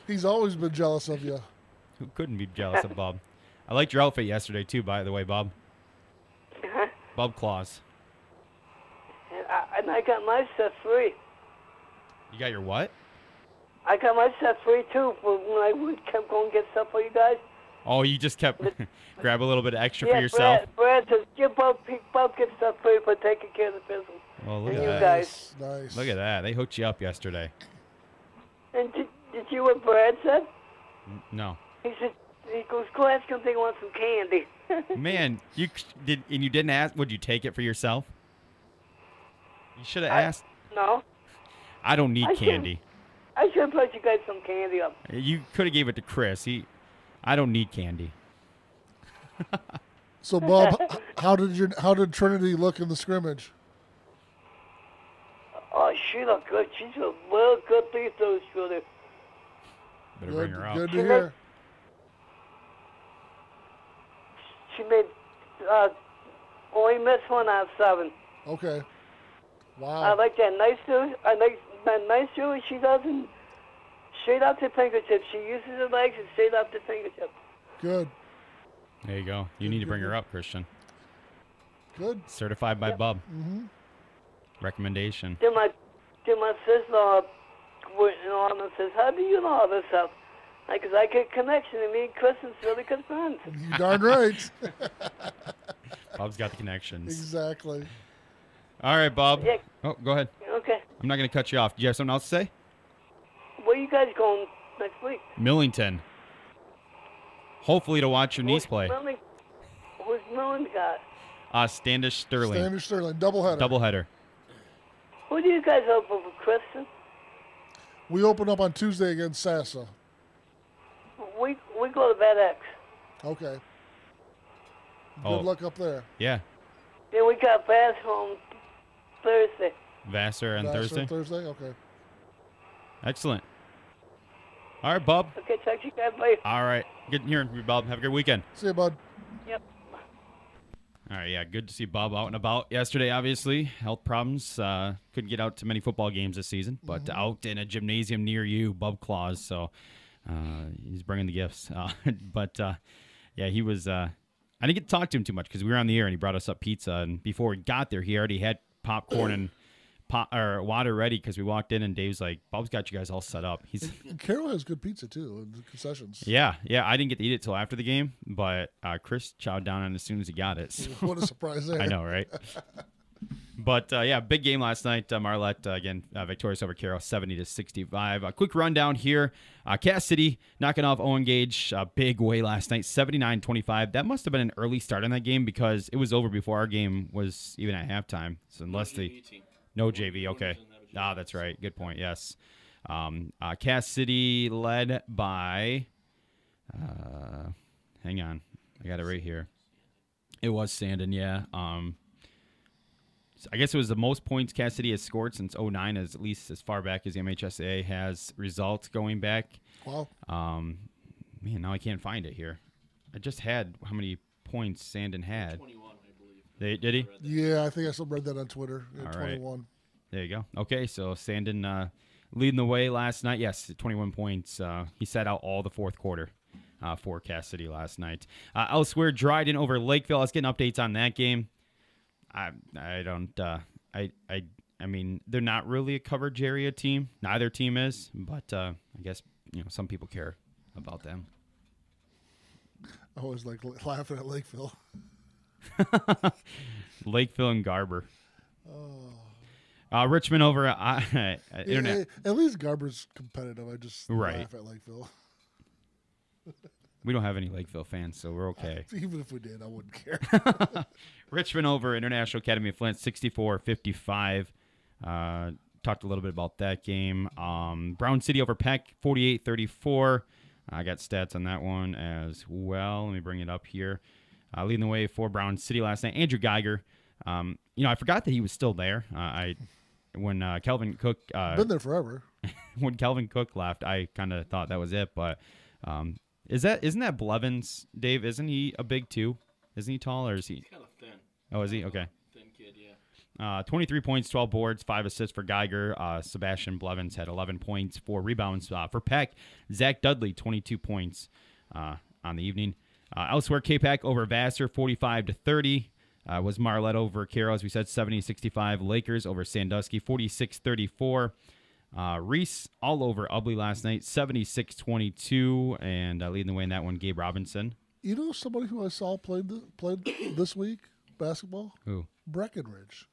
G: He's always been jealous of you.
F: Who couldn't be jealous of Bob? I liked your outfit yesterday too, by the way, Bob. Bob Claus.
L: And I got my set free.
F: You got your what?
L: I got my set free too for when I kept going to get stuff for you guys.
F: Oh, you just kept grab a little bit of extra for yourself.
L: Brad says, Bob get stuff free for taking care of the business.
F: Well, look
L: and
F: at
L: you
F: that.
L: guys.
G: Nice.
F: Look at that. They hooked you up yesterday.
L: And did you what Brad said?
F: No.
L: He said, he goes, go ask him if they want some candy.
F: Man, you didn't ask. Would you take it for yourself? You should have asked.
L: No.
F: I don't need
L: I
F: candy.
L: I should have put you guys some candy up.
F: You could have gave it to Chris. I don't need candy.
G: So, Bob, how did Trinity look in the scrimmage?
L: Oh, she looked good. She's a real good free throw shooter.
F: Better bring her out.
G: Good to hear.
L: She made only missed 1 out of 7.
G: Okay. Wow.
L: I like that nice shoe. I like that nice shoe. She doesn't straight up to fingertip. She uses her legs and straight up to fingertip.
G: Good.
F: There you go. You need to bring her up, Christian.
G: Good.
F: Certified by Bub.
G: Mm-hmm.
F: Recommendation.
L: Then my sister-in-law says, how do you know all this stuff? Because I get connection, and me and Kristen's really good friends.
G: You darn right.
F: Bob's got the connections.
G: Exactly.
F: All right, Bob.
L: Yeah.
F: Oh, go ahead.
L: Okay.
F: I'm not going to cut you off. Do you have something else to say?
L: Where you guys going next week?
F: Millington. Hopefully to watch your niece play.
L: Who's Millington got?
F: Standish Sterling.
G: Standish Sterling. Doubleheader.
F: Doubleheader.
L: Who do you guys open for, Kristen?
G: We open up on Tuesday against Sassa.
L: We go to Bad X.
G: Okay.
F: Oh.
G: Good luck up there.
F: Yeah.
L: Then we got Bass home Thursday.
F: Vassar on Thursday?
G: Thursday, okay.
F: Excellent. All right, Bob.
L: Okay, talk to you guys later.
F: All right. Good hearing from you, Bob. Have a good weekend.
G: See you, bud.
L: Yep.
F: All right, yeah, good to see Bob out and about yesterday, obviously. Health problems. Couldn't get out to many football games this season, but out in a gymnasium near you, Bub Claus, so he's bringing the gifts. Yeah, he was I didn't get to talk to him too much because we were on the air and he brought us up pizza, and before we got there, he already had popcorn and water ready because we walked in and Dave's like, Bob's got you guys all set up.
G: And Carol has good pizza, too, in the concessions.
F: Yeah, I didn't get to eat it till after the game, but Chris chowed down on it as soon as he got it. So.
G: What a surprise there.
F: I know, right? But, yeah, big game last night. Marlette, again, victorious over Carroll, 70-65. A quick rundown here. Cass City knocking off Owen Gage big way last night, 79-25. That must have been an early start in that game because it was over before our game was even at halftime. So unless No JV, okay. That's right. Good point, yes. Cass City led by, hang on, I got it right here. It was Sandon, yeah. I guess it was the most points Cass City has scored since 2009, at least as far back as the MHSA has results going back.
G: Wow.
F: Man, now I can't find it here. I just had how many points Sandon had.
H: 21, I believe.
F: Did he?
G: Yeah, I think I still read that on Twitter.
F: All
G: 21.
F: Right. There you go. Okay, so Sandon leading the way last night. Yes, 21 points. He sat out all the fourth quarter for Cass City last night. Elsewhere, Dryden over Lakeville. Let's get updates on that game. I don't. I mean, they're not really a coverage area team. Neither team is, but I guess some people care about them.
G: I always like laughing at Lakeville.
F: Lakeville and Garber. Richmond over Internet.
G: At least Garber's competitive. I just
F: laugh
G: at Lakeville.
F: We don't have any Lakeville fans, so we're okay.
G: Even if we did, I wouldn't care.
F: Richmond over International Academy of Flint, 64-55. Talked a little bit about that game. Brown City over Peck, 48-34. I got stats on that one as well. Let me bring it up here. Leading the way for Brown City last night, Andrew Geiger. I forgot that he was still there. When Kelvin Cook
G: been there forever.
F: When Kelvin Cook left, I kind of thought that was it. But isn't that Blevins, Dave? Isn't he a big two? Isn't he tall or is he?
H: He's kind of thin.
F: Oh, is he? Okay.
H: Thin kid, yeah.
F: 23 points, 12 boards, 5 assists for Geiger. Sebastian Blevins had 11 points, 4 rebounds for Peck. Zach Dudley, 22 points on the evening. Elsewhere, K-Pac over Vassar, 45-30. Was Marlette over Carroll, as we said, 70-65. Lakers over Sandusky, 46-34. Reese all over Ubley last night, 76-22. And leading the way in that one, Gabe Robinson.
G: You know somebody who I saw played this week, basketball?
F: Who?
G: Breckenridge.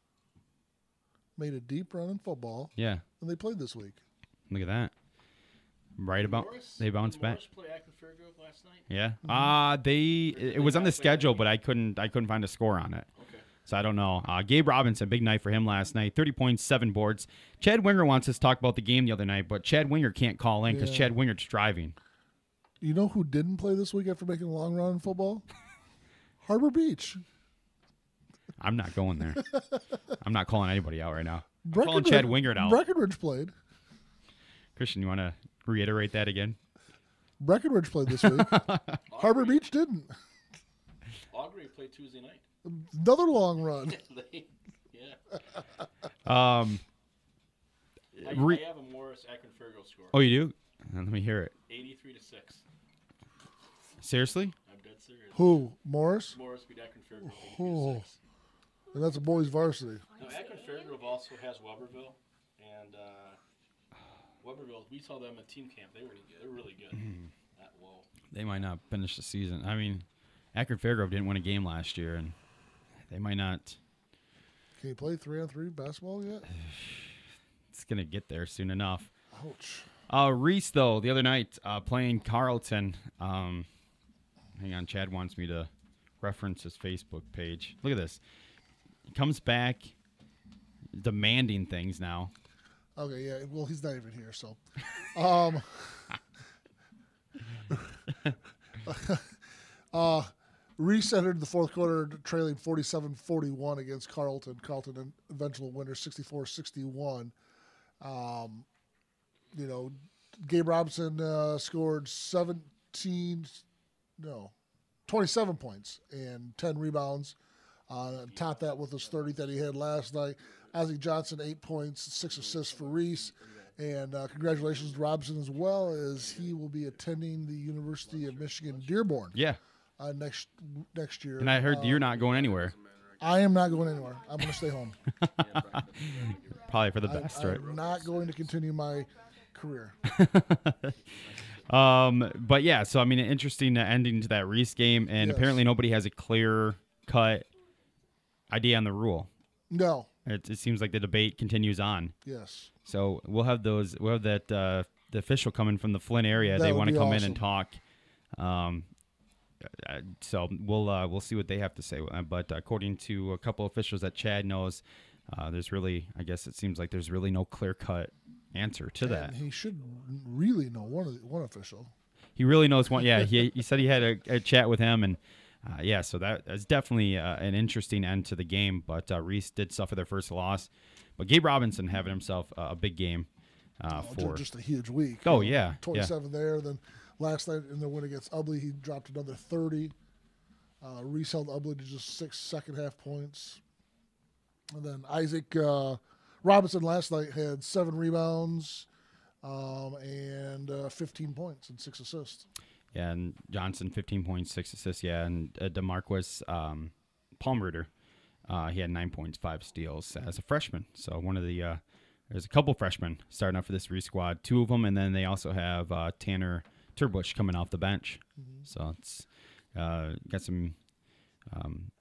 G: Made a deep run in football.
F: Yeah.
G: And they played this week.
F: Look at that. Right about they bounced back.
H: Play Akron Fairgrove last night?
F: Yeah. It was on the schedule, but I couldn't find a score on it.
H: Okay.
F: So I don't know. Gabe Robinson, big night for him last night. 30 points, 7 boards. Chad Winger wants us to talk about the game the other night, but Chad Winger can't call in because Chad Winger's driving.
G: You know who didn't play this week after making a long run in football? Harbor Beach.
F: I'm not going there. I'm not calling anybody out right now. I'm calling Chad Wingert out.
G: Breckenridge played.
F: Christian, you want to reiterate that again?
G: Breckenridge played this week. Harbor Beach didn't.
H: Augury played Tuesday night.
G: Another long run.
H: Yeah. I have a Morris Akron-Fairgrove score.
F: Oh, you do? Let me hear it.
H: 83-6.
F: Seriously?
H: I'm dead serious.
G: Who? Morris?
H: Morris beat Akron-Fairgrove 83-6.
G: Oh. And that's a boys varsity.
H: No, Akron-Fairgrove also has Weberville, and Weberville. We saw them at team camp. They're really good.
F: They might not finish the season. I mean, Akron-Fairgrove didn't win a game last year, and they might not.
G: Can you play 3-on-3 basketball yet?
F: It's gonna get there soon enough.
G: Ouch.
F: Reese, though, the other night playing Carleton. Hang on, Chad wants me to reference his Facebook page. Look at this. He comes back demanding things now.
G: Okay, yeah. Well, he's not even here, so. Reese entered the fourth quarter trailing 47-41 against Carleton. Carleton, eventual winner, 64-61. Gabe Robinson scored 27 points and 10 rebounds. Topped that with his 30 that he had last night. Ozzie Johnson, 8 points, 6 assists for Reese. And congratulations to Robinson as well, as he will be attending the University of Michigan Dearborn.
F: Yeah.
G: Next year.
F: And I heard you're not going anywhere.
G: I am not going anywhere. I'm going to stay home.
F: Probably for the best, right?
G: I'm not going to continue my career.
F: But yeah, so I mean, interesting ending to that Reese game, and apparently nobody has a clear-cut idea on the rule.
G: No.
F: It seems like the debate continues on.
G: Yes.
F: So we'll have that the official coming from the Flint area. They want to come in and talk. So we'll see what they have to say. But according to a couple officials that Chad knows, there's really, I guess it seems like there's really no clear-cut answer to that.
G: And he should really know one official.
F: He really knows one. Yeah, he said he had a chat with him, and so that's definitely an interesting end to the game. But Reese did suffer their first loss. But Gabe Robinson having himself a big game for
G: just a huge week.
F: Oh, yeah.
G: 27 there. Then last night in the win against Ubley, he dropped another 30. Reese held Ubley to just 6 second-half points. And then Isaac Robinson last night had 7 rebounds and 15 points and 6 assists.
F: Yeah, and Johnson, 15 points, 6 assists. Yeah, and DeMarquis Palmrooter, he had 9 points, 5 steals as a freshman. So one of the there's a couple freshmen starting up for this Reese squad, 2 of them, and then they also have Tanner Turbush coming off the bench. Mm-hmm. So it's got some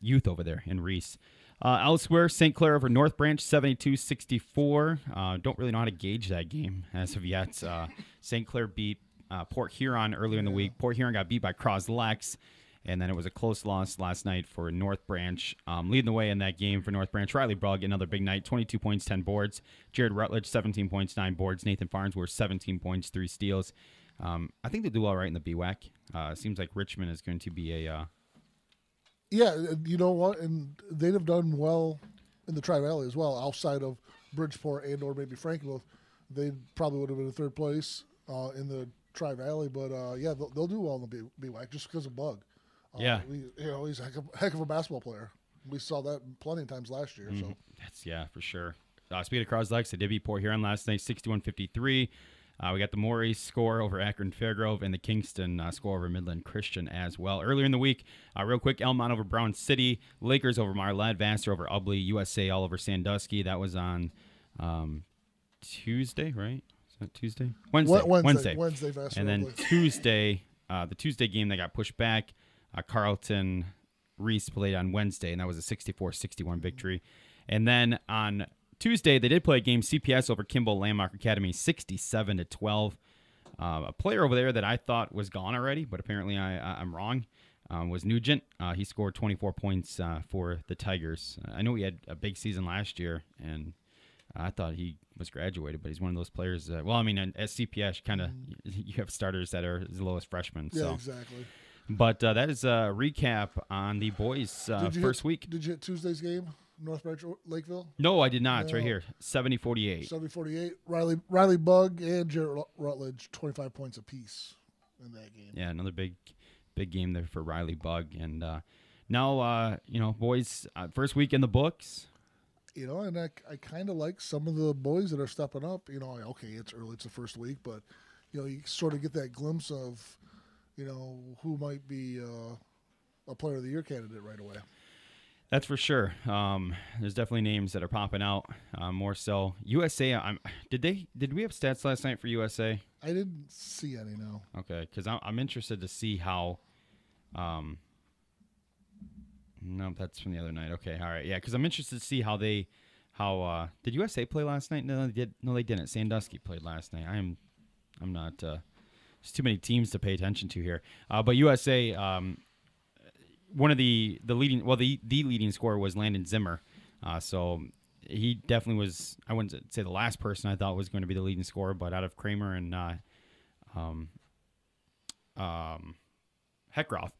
F: youth over there in Reese. Elsewhere, St. Clair over North Branch, 72-64. Don't really know how to gauge that game as of yet. St. Clair beat Port Huron earlier in the week. Port Huron got beat by Croslex, and then it was a close loss last night for North Branch. Leading the way in that game for North Branch, Riley Brugg, another big night, 22 points, 10 boards. Jared Rutledge, 17 points, 9 boards. Nathan Farnsworth, 17 points, 3 steals. I think they do all right in the BWAC. Seems like Richmond is going to be a...
G: Yeah, you know what? And they'd have done well in the Tri-Valley as well, outside of Bridgeport and or maybe Frankenmuth. They probably would have been in third place in the Tri-Valley. But, they'll do well in the BWAC just because of Bug. He's a heck of a basketball player. We saw that plenty of times last year.
F: Mm-hmm.
G: So
F: That's for sure. Speaking of Croslex, they did beat Port Huron last night, 61-53. We got the Maurice score over Akron Fairgrove and the Kingston score over Midland Christian as well. Earlier in the week, real quick, Elmont over Brown City, Lakers over Marlette, Vassar over Ubley, USA all over Sandusky. That was on Tuesday, right? Is that Tuesday? Wednesday.
G: Vassar.
F: And then Tuesday, the Tuesday game that got pushed back, Carleton Reese played on Wednesday, and that was a 64-61 victory. And then on Tuesday, they did play a game, CPS over Kimball Landmark Academy, 67-12. A player over there that I thought was gone already, but apparently I'm wrong, was Nugent. He scored 24 points for the Tigers. I know he had a big season last year, and I thought he was graduated, but he's one of those players. At CPS, kind of you have starters that are as low as freshmen.
G: Yeah,
F: so.
G: exactly.
F: But that is a recap on the boys' first week.
G: Did you hit Tuesday's game? North Branch, Lakeville?
F: No, I did not. It's right here. 70-48.
G: 70-48. Riley Bug and Jared Rutledge, 25 points apiece in that game.
F: Yeah, another big game there for Riley Bug. And now, boys, first week in the books.
G: And I kind of like some of the boys that are stepping up. Okay, it's early, it's the first week, but you sort of get that glimpse of, who might be a Player of the Year candidate right away.
F: That's for sure. There's definitely names that are popping out. More so, USA. Did we have stats last night for USA?
G: I didn't see any. No.
F: Okay, because I'm interested to see how. No, that's from the other night. Okay, all right, yeah, because I'm interested to see how did USA play last night? No, they did. No, they didn't. Sandusky played last night. I'm not. There's too many teams to pay attention to here. But USA. One of the leading scorer was Landon Zimmer. So he definitely was, I wouldn't say the last person I thought was going to be the leading scorer, but out of Kramer and Heckroth,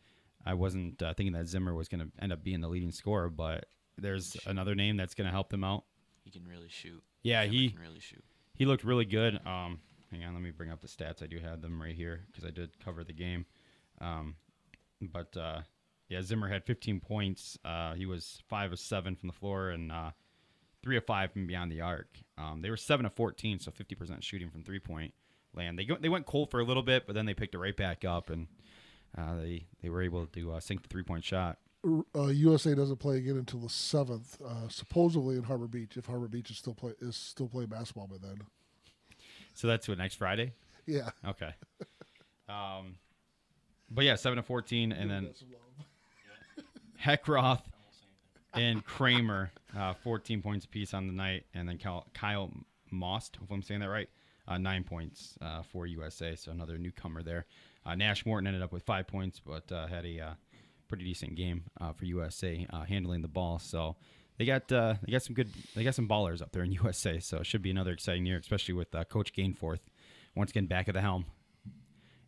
F: I wasn't thinking that Zimmer was going to end up being the leading scorer, but there's another name that's going to help them out.
I: He can really shoot.
F: Yeah,
I: he can really shoot.
F: He looked really good. Hang on, let me bring up the stats. I do have them right here because I did cover the game. Yeah, Zimmer had 15 points. He was 5 of 7 from the floor and 3 of 5 from beyond the arc. They were 7 of 14, so 50% shooting from 3-point land. They went cold for a little bit, but then they picked it right back up, and they were able to sink the 3-point shot.
G: USA doesn't play again until the 7th, supposedly in Harbor Beach. If Harbor Beach is still playing basketball by then.
F: So that's what, next Friday?
G: Yeah.
F: Okay. But yeah, 7 of 14, and then Heckroth and Kramer, 14 points apiece on the night, and then Kyle Most, if I'm saying that right, 9 points for USA, so another newcomer there. Nash Morton ended up with 5 points, but had a pretty decent game for USA handling the ball. So they got some ballers up there in USA. So it should be another exciting year, especially with Coach Gainforth once again back at the helm.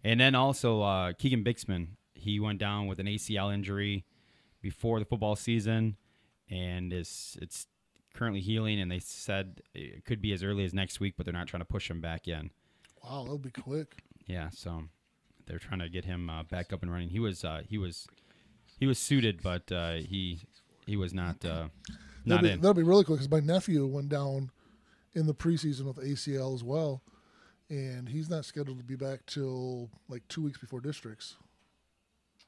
F: And then also Keegan Bixman, he went down with an ACL injury before the football season, and it's currently healing, and they said it could be as early as next week, but they're not trying to push him back in.
G: Wow, that'll be quick.
F: Yeah, so they're trying to get him back up and running. He was suited, but he was not in.
G: That'll be really quick because my nephew went down in the preseason with ACL as well, and he's not scheduled to be back till like 2 weeks before districts.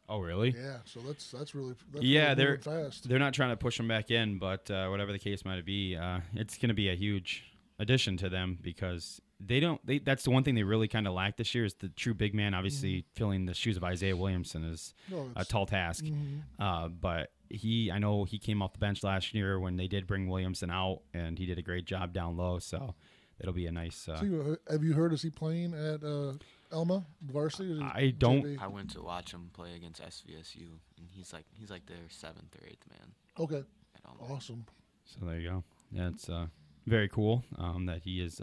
F: Oh, really?
G: Yeah, so that's really
F: they're
G: fast.
F: They're not trying to push him back in, but whatever the case might be, it's going to be a huge addition to them because that's the one thing they really kind of lack this year is the true big man. Obviously, filling the shoes of Isaiah Williamson is a tall task. But I know he came off the bench last year when they did bring Williamson out, and he did a great job down low. So it'll be a nice.
G: So have you heard? Is he playing at Elma varsity?
F: I don't.
I: I went to watch him play against SVSU, and he's like their 7th or 8th man.
G: Okay. Awesome.
F: So there you go. Yeah, it's very cool that he is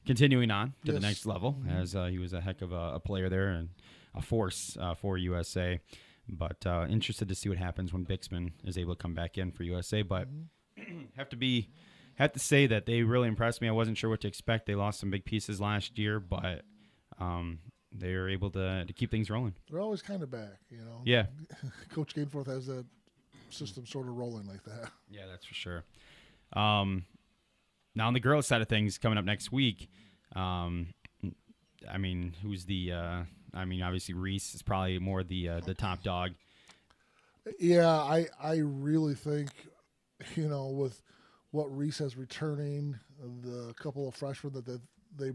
F: continuing on to the next level, as he was a heck of a player there and a force for USA. But interested to see what happens when Bixman is able to come back in for USA. But have to say that they really impressed me. I wasn't sure what to expect. They lost some big pieces last year, but they were able to keep things rolling.
G: They're always kind of back, you know.
F: Yeah.
G: Coach Gainforth has that system sort of rolling like that.
F: Yeah, that's for sure. Now on the girls' side of things, coming up next week, who's the? Obviously Reese is probably more the top dog.
G: Yeah, I really think, with what Reese has returning, the couple of freshmen that they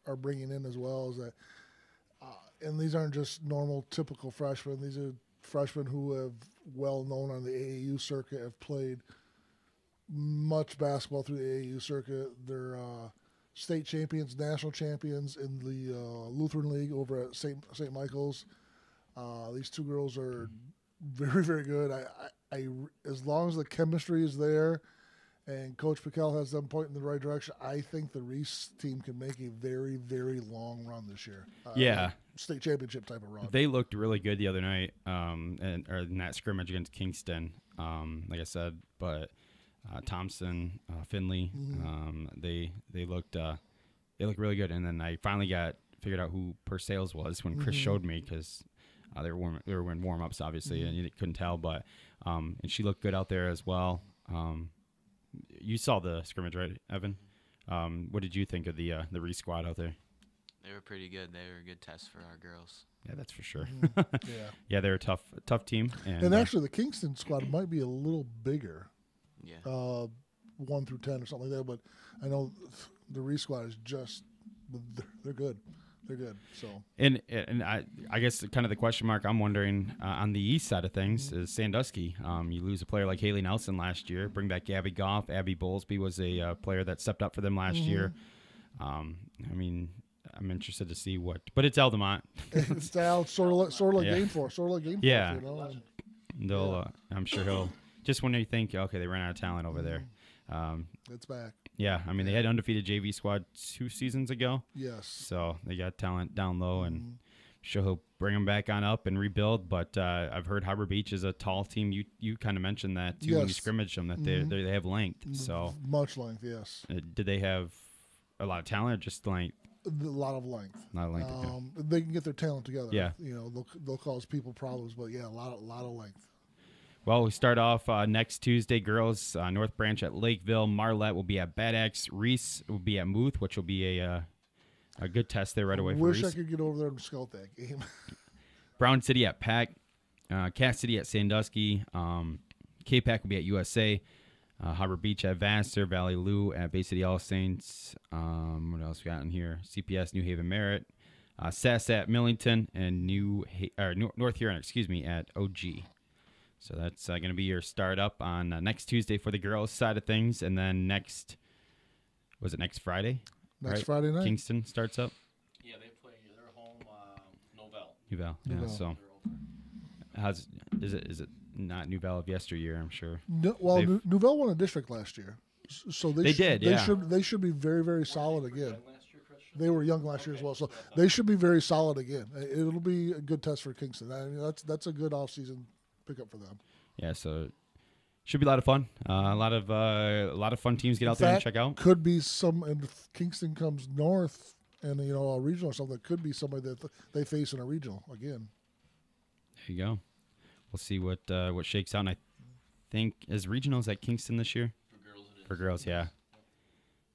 G: are bringing in as well, is that, and these aren't just normal, typical freshmen. These are freshmen who have well known on the AAU circuit, have played much basketball through the AAU circuit. They're state champions, national champions in the Lutheran League over at St. Michael's. These two girls are very, very good. I as long as the chemistry is there and Coach Piquel has them pointing in the right direction, I think the Reese team can make a very, very long run this year. State championship type of run.
F: They looked really good the other night, in that scrimmage against Kingston. Like I said, but Thompson, Finley, they looked really good. And then I finally figured out who Purcell's was when Chris showed me, because they were in warm ups obviously, and you couldn't tell, but and she looked good out there as well. You saw the scrimmage, right, Evan? What did you think of the Reese squad out there?
I: They were pretty good. They were a good test for our girls.
F: Yeah, that's for sure.
G: Yeah.
F: Yeah, they're a tough team.
G: And actually, the Kingston squad might be a little bigger.
I: Yeah.
G: 1 through 10 or something like that. But I know the Reese squad is just they're good. They're good. So
F: and I guess kind of the question mark I'm wondering on the east side of things is Sandusky. You lose a player like Haley Nelson last year. Bring back Gabby Goff. Abby Bowlesby was a player that stepped up for them last year. I mean, I'm interested to see what, but it's Eldemont.
G: It's sort of like Gainforth,
F: Yeah,
G: you know?
F: They'll. I'm sure he'll. Just when you think, okay, they ran out of talent over there.
G: It's back.
F: Yeah, I mean they had undefeated JV squad 2 seasons ago.
G: Yes.
F: So they got talent down low, and sure he'll bring them back on up and rebuild. But I've heard Harbor Beach is a tall team. You kind of mentioned that too when you scrimmaged them, that they have length. So
G: much length, yes.
F: Did they have a lot of talent or just length?
G: A lot of length.
F: Not length. Okay.
G: They can get their talent together.
F: Yeah.
G: You know, they'll cause people problems, but yeah, a lot of length.
F: Well, we start off next Tuesday, girls. North Branch at Lakeville. Marlette will be at Bad Axe. Reese will be at Muth, which will be a good test there right away for Reese.
G: Wish I could get over there and scout that game.
F: Brown City at Pack. Cass City at Sandusky. K-Pack will be at USA. Harbor Beach at Vassar. Valley Lou at Bay City All Saints. What else we got in here? CPS New Haven Merritt. Sass at Millington. And North Huron, at OG. So that's going to be your start up on next Tuesday for the girls' side of things. And then next Friday?
G: Next Friday night.
F: Kingston starts up?
H: Yeah, they're home,
F: Nouvelle. Yeah, so is it not Nouvelle of yesteryear, I'm sure.
G: No, well, Nouvelle won a district last year. So they should be very, very solid again. They were young last year as well, so they should be very solid again. It'll be a good test for Kingston. I mean, that's a good off-season pickup for them.
F: Yeah, so should be a lot of fun. A lot of fun teams get out there and check out.
G: Could be some, and if Kingston comes north and a regional or something, could be somebody that they face in a regional again.
F: There you go. We'll see what shakes out. And I think is regionals at Kingston this year for girls. Yeah.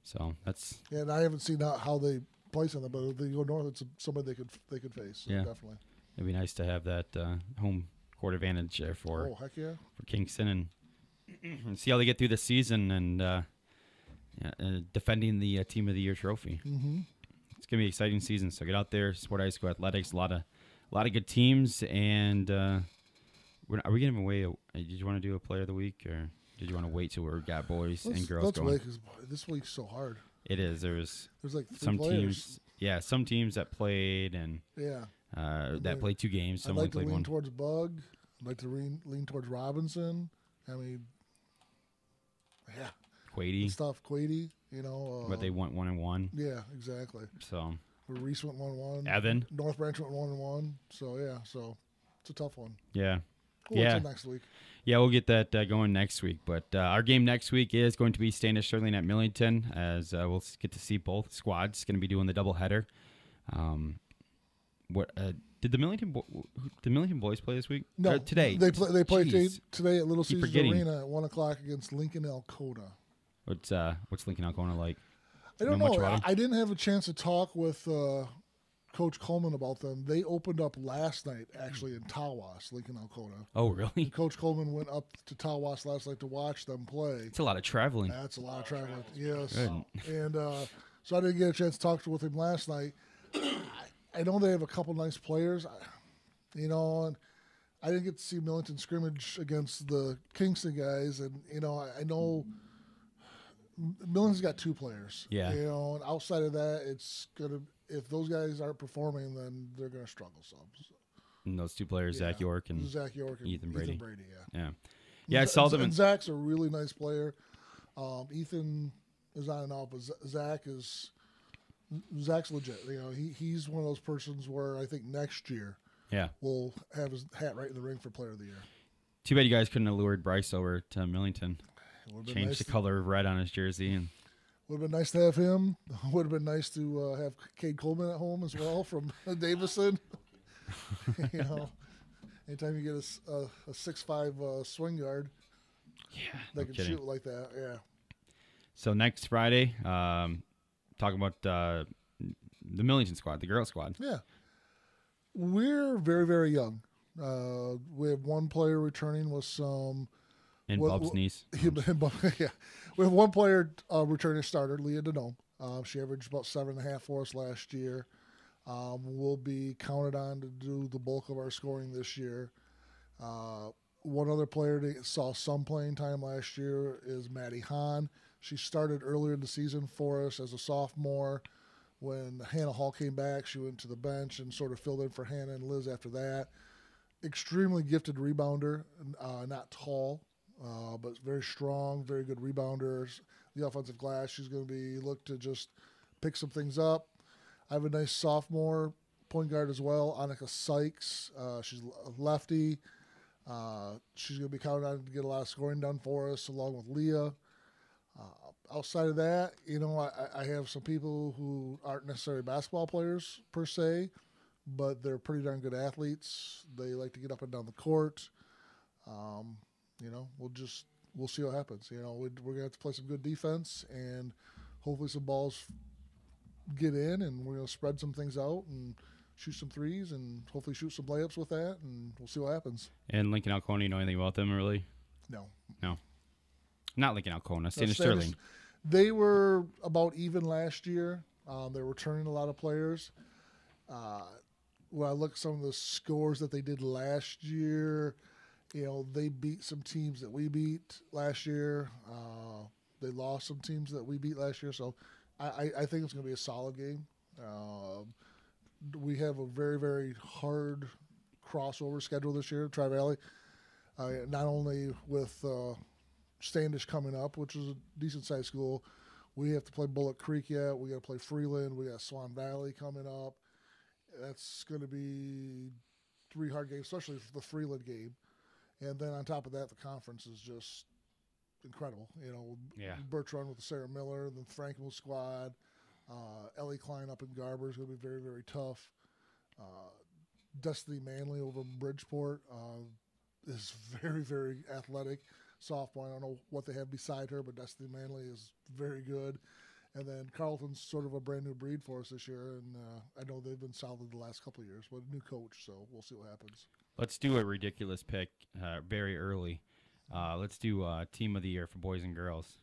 F: So that's.
G: Yeah, and I haven't seen how they place on them, but if they go north, it's somebody they could face.
F: Yeah,
G: definitely.
F: It'd be nice to have that home court advantage there for Kingston and see how they get through the season and defending the Team of the Year trophy.
G: Mm-hmm.
F: It's gonna be an exciting season. So get out there, support high school athletics. A lot of good teams. And are we giving away? Did you want to do a player of the week, or did you want to wait till we got boys and girls going?
G: Let's wait, because this week's so hard.
F: It is. There's
G: like
F: some
G: players.
F: Teams. Yeah, some teams that played and that played 2 games. Some
G: I'd like to
F: played
G: lean
F: 1.
G: towards Bug. I'd like to lean towards Robinson. I mean, yeah.
F: Quady.
G: Stuff, Quady,
F: but they went 1-1.
G: Yeah, exactly.
F: So.
G: Reese went 1-1.
F: Evan.
G: North Branch went 1-1. So, yeah. So, it's a tough one.
F: Yeah.
G: We'll wait till next week.
F: Yeah, we'll get that going next week. But our game next week is going to be Standish Sterling at Millington, as we'll get to see both squads. Going to be doing the doubleheader. Did the Millington boys play this week?
G: No,
F: today.
G: They play today at Little Caesars Arena at 1:00 against Lincoln Alcona.
F: What's Lincoln Alcona like?
G: I don't know. I didn't have a chance to talk with Coach Coleman about them. They opened up last night, actually, in Tawas, Lincoln Alcona.
F: Oh, really?
G: And Coach Coleman went up to Tawas last night to watch them play.
F: It's a lot of traveling.
G: That's a lot of traveling, yes.
F: Good.
G: And so I didn't get a chance to talk with him last night. I know they have a couple nice players, and I didn't get to see Millington scrimmage against the Kingston guys, and I know Millington's got 2 players.
F: Yeah.
G: And outside of that, it's gonna, if those guys aren't performing, then they're gonna struggle some.
F: And those 2 players, Zach York and Ethan Brady. Yeah, I saw them.
G: And Zach's a really nice player. Ethan is on and off, but Zach's legit. He's one of those persons where I think next year will have his hat right in the ring for Player of the Year.
F: Too bad you guys couldn't have lured Bryce over to Millington. Change the color of red on his jersey. And
G: would have been nice to have him. Would have been nice to have Cade Coleman at home as well from Davison. Anytime you get a 6'5" swing guard,
F: yeah,
G: that can shoot like that. Yeah.
F: So next Friday, talking about the Millington squad, the girls squad.
G: Yeah. We're very, very young. We have one player returning with some.
F: And Bub's niece.
G: Yeah. We have one player returning starter, Leah Denome. She averaged about 7.5 for us last year. Will be counted on to do the bulk of our scoring this year. One other player that saw some playing time last year is Maddie Hahn. She started earlier in the season for us as a sophomore. When Hannah Hall came back, she went to the bench and sort of filled in for Hannah and Liz after that. Extremely gifted rebounder, not tall, but very strong, very good rebounder. The offensive glass, she's going to be look to just pick some things up. I have a nice sophomore point guard as well, Annika Sykes. She's a lefty. She's going to be counted on to get a lot of scoring done for us, along with Leah. Outside of that, I have some people who aren't necessarily basketball players per se, but they're pretty darn good athletes. They like to get up and down the court. We'll see what happens. We're going to have to play some good defense, and hopefully some balls get in, and we're going to spread some things out and shoot some threes and hopefully shoot some layups with that, and we'll see what happens.
F: And Lincoln Alcona, you know anything about them, really?
G: No.
F: Not Lincoln Alcona, Standish Sterling.
G: They were about even last year. They were returning a lot of players. When I look at some of the scores that they did last year, they beat some teams that we beat last year. They lost some teams that we beat last year. So I think it's going to be a solid game. We have a very, very hard crossover schedule this year, Tri-Valley. Not only with Standish coming up, which is a decent-sized school. We have to play Bullock Creek yet. We got to play Freeland. We got Swan Valley coming up. That's going to be 3 hard games, especially the Freeland game. And then on top of that, the conference is just incredible. Bertrand with the Sarah Miller, the Franklin squad. Ellie Klein up in Garber is going to be very, very tough. Destiny Manley over in Bridgeport is very, very athletic. Sophomore. I don't know what they have beside her, but Destiny Manley is very good. And then Carlton's sort of a brand new breed for us this year, and I know they've been solid the last couple of years, but a new coach, so we'll see what happens.
F: Let's do a ridiculous pick very early. Let's do Team of the Year for boys and girls.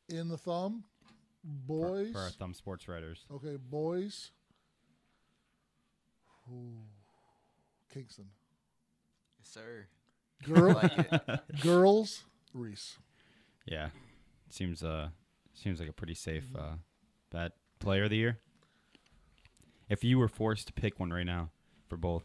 G: In the thumb, boys.
F: For our thumb sports writers.
G: Okay, boys. Kingston.
I: Yes, sir.
G: Girls, Reese.
F: Yeah, seems like a pretty safe bet. Player of the year. If you were forced to pick one right now for both,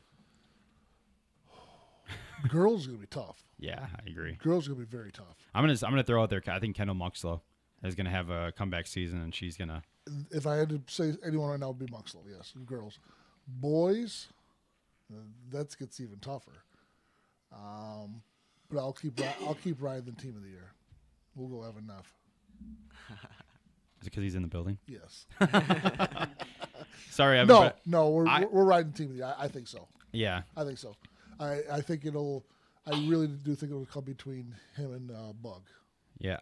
G: girls is gonna be tough.
F: Yeah, I agree.
G: Girls gonna be very tough.
F: I'm gonna throw out there. I think Kendall Muxlow is gonna have a comeback season, and she's gonna.
G: If I had to say anyone right now, it would be Muxlow. Yes, girls. Boys, that gets even tougher. But I'll keep riding the Team of the Year. We'll go Evan Neff.
F: Is it because he's in the building?
G: Yes.
F: Sorry, Evan.
G: No, we're riding Team of the Year. I think so.
F: Yeah,
G: I think so. I think it'll. I really do think it'll come between him and Bug.
F: Yeah.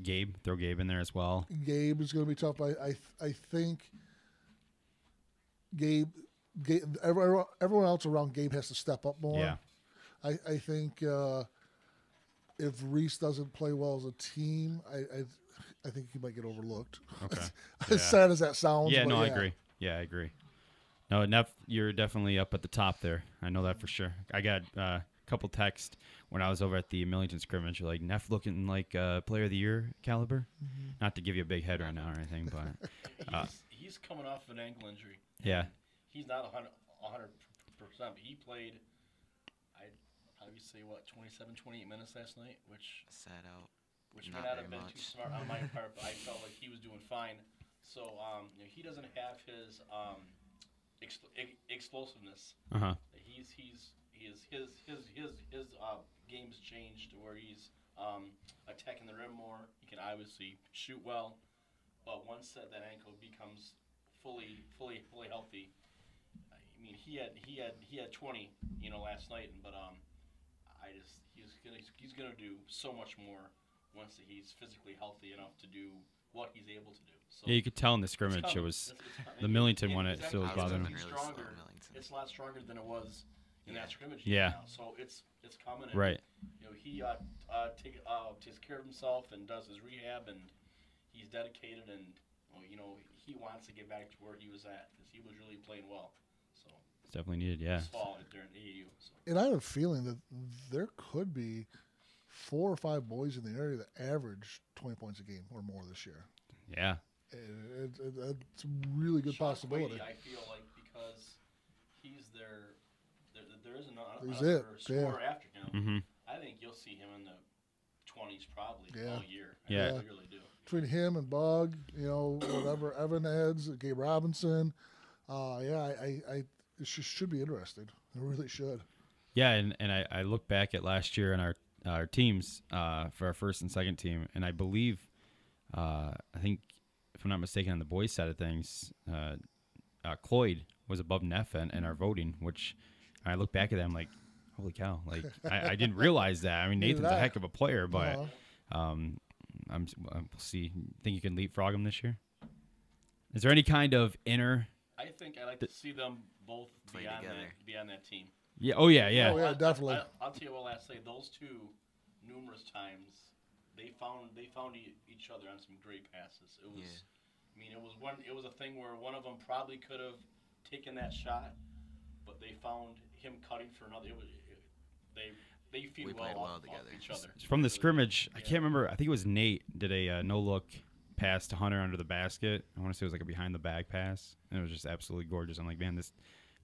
F: Gabe, throw Gabe in there as well.
G: Gabe is going to be tough. I think Gabe. Everyone else around Gabe has to step up more.
F: Yeah.
G: I think if Reese doesn't play well as a team, I think he might get overlooked.
F: Okay.
G: As sad as that sounds.
F: Yeah, I agree. Yeah, I agree. No, Neff, you're definitely up at the top there. I know that for sure. I got a couple texts when I was over at the Millington scrimmage. Like, Neff looking like player of the year caliber. Mm-hmm. Not to give you a big head right now or anything, but
H: he's coming off an ankle injury.
F: Yeah.
H: He's not 100%, but he played, I'd say, 27, 28 minutes last night, which
I: sat out.
H: Which may not have been too smart on my part, but I felt like he was doing fine. So he doesn't have his explosiveness.
F: Uh-huh.
H: His game's changed to where he's attacking the rim more. He can obviously shoot well, but once that ankle becomes fully healthy, I mean he had 20 last night, but he's gonna do so much more once he's physically healthy enough to do what he's able to do. So
F: Yeah, you could tell in the scrimmage it was the Millington one. It still was bothering him.
H: It's a lot stronger than it was in that scrimmage.
F: Yeah.
H: Now. So it's coming. And,
F: right.
H: You know, he takes care of himself and does his rehab, and he's dedicated, and you know he wants to get back to where he was at because he was really playing well. So
F: it's definitely needed. Yeah.
H: This fall during AAU. So.
G: And I have a feeling that there could be 4 or 5 boys in the area that average 20 points a game or more this year.
F: Yeah.
G: It's a really good possibility.
H: I feel like because he's there is
G: He's
H: another scorer after him.
F: Mm-hmm.
H: I think you'll see him in the 20s probably all year.
F: Yeah.
H: I really do.
G: Between him and Bug, you know, whatever, Evan Eds, Gabe Robinson, it should be interesting. It really should.
F: Yeah, and I look back at last year and our teams for our first and second team, and I believe, I think, if I'm not mistaken, on the boys' side of things, Cloyd was above Neff in our voting, which I look back at that, I'm like, holy cow! Like I didn't realize that. I mean, Nathan's a heck of a player, but we'll see. Think you can leapfrog him this year? Is there any kind of inner?
H: I think I like to see them both be on that team.
F: Yeah. Oh yeah.
G: Oh yeah, definitely.
H: I'll tell you what. Last say those two, numerous times, they found each other on some great passes. It was, I mean, it was a thing where one of them probably could have taken that shot, but they found him cutting for another. They feed well off each other.
F: From the scrimmage, I can't remember. I think it was Nate did a no look pass to Hunter under the basket. I want to say it was like a behind the back pass, and it was just absolutely gorgeous. I'm like, man, this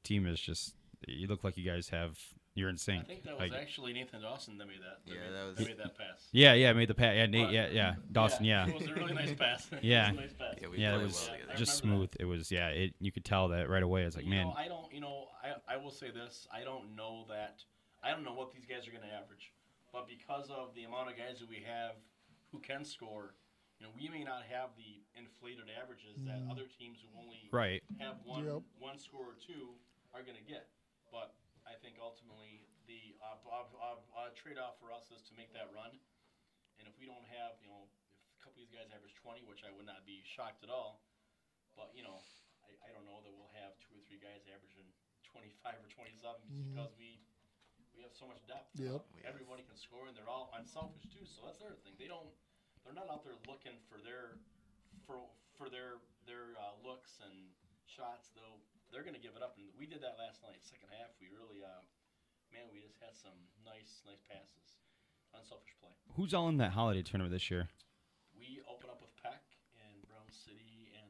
F: team is just. You look like you guys have. You're in sync.
H: I think that was actually Nathan Dawson that made that.
I: That
H: made that pass.
F: Yeah, made the pass. Yeah, Nate. Yeah, Dawson. Yeah.
H: It was a really nice pass.
F: Yeah.
H: It was a nice pass.
F: It was just smooth. It was. Yeah. You could tell that right away. It's like, man.
H: I will say this. I don't know what these guys are going to average, but because of the amount of guys that we have who can score, we may not have the inflated averages that other teams who only have one score or two are going to get. But I think ultimately the trade-off for us is to make that run. And if we don't have, if a couple of these guys average 20, which I would not be shocked at all, but, I don't know that we'll have 2 or 3 guys averaging 25 or 27 because we have so much depth.
G: Yep.
H: Everybody can score, and they're all unselfish too. So that's the other thing. They're not out there looking for their looks and shots, though. They're going to give it up, and we did that last night. Second half, we really, we just had some nice passes, unselfish play.
F: Who's all in that holiday tournament this year?
H: We open up with Peck and Brown City and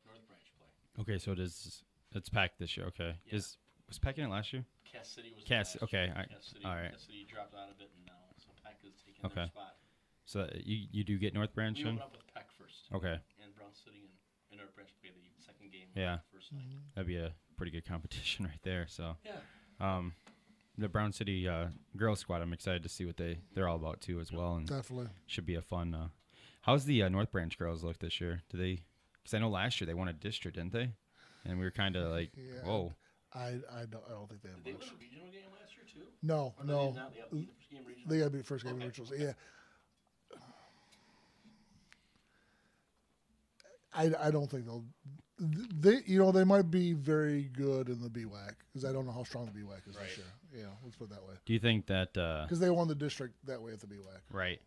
H: North Branch play.
F: Okay, so it's Peck this year. Okay,
H: yeah.
F: Was Peck in it last year?
H: Cass City was.
F: Okay, all right.
H: Cass City dropped out of it, and now so Peck is taking their spot.
F: So you do get North Branch in?
H: We open up with Peck first.
F: Okay.
H: And Brown City and North Branch play the second game.
F: Yeah.
H: First night.
F: That'd be a pretty good competition right there. So.
H: Yeah.
F: The Brown City girls squad, I'm excited to see what they're all about too as well, and
G: definitely
F: should be a fun. How's the North Branch girls look this year? Do they? Because I know last year they won a district, didn't they? And we were kind of like, whoa.
G: I don't think they have
H: Did
G: much.
H: they win a regional game last year too?
G: No. They got to be the first game regionals. Yeah. I don't think they'll. They might be very good in the BWAC because I don't know how strong the BWAC is this year. Yeah, let's put it that way.
F: Do you think that?
G: Because they won the district that way at the BWAC.
F: Right.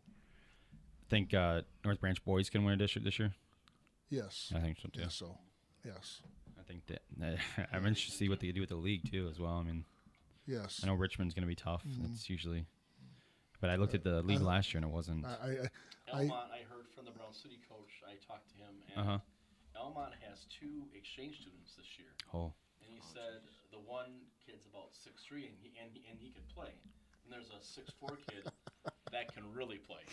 F: Think North Branch boys can win a district this year?
G: Yes.
F: I think so too.
G: Yes. So, yes.
F: I think that I'm interested to see what they do with the league too as well. I mean,
G: yes.
F: I know Richmond's going to be tough. It's usually, but I looked at the league last year and it wasn't.
H: Elmont, I heard from the Brown City coach. I talked to him, and Elmont has 2 exchange students this year.
F: Oh.
H: And he said the one kid's about 6'3", and he can play. And there's a 6'4" kid that can really play.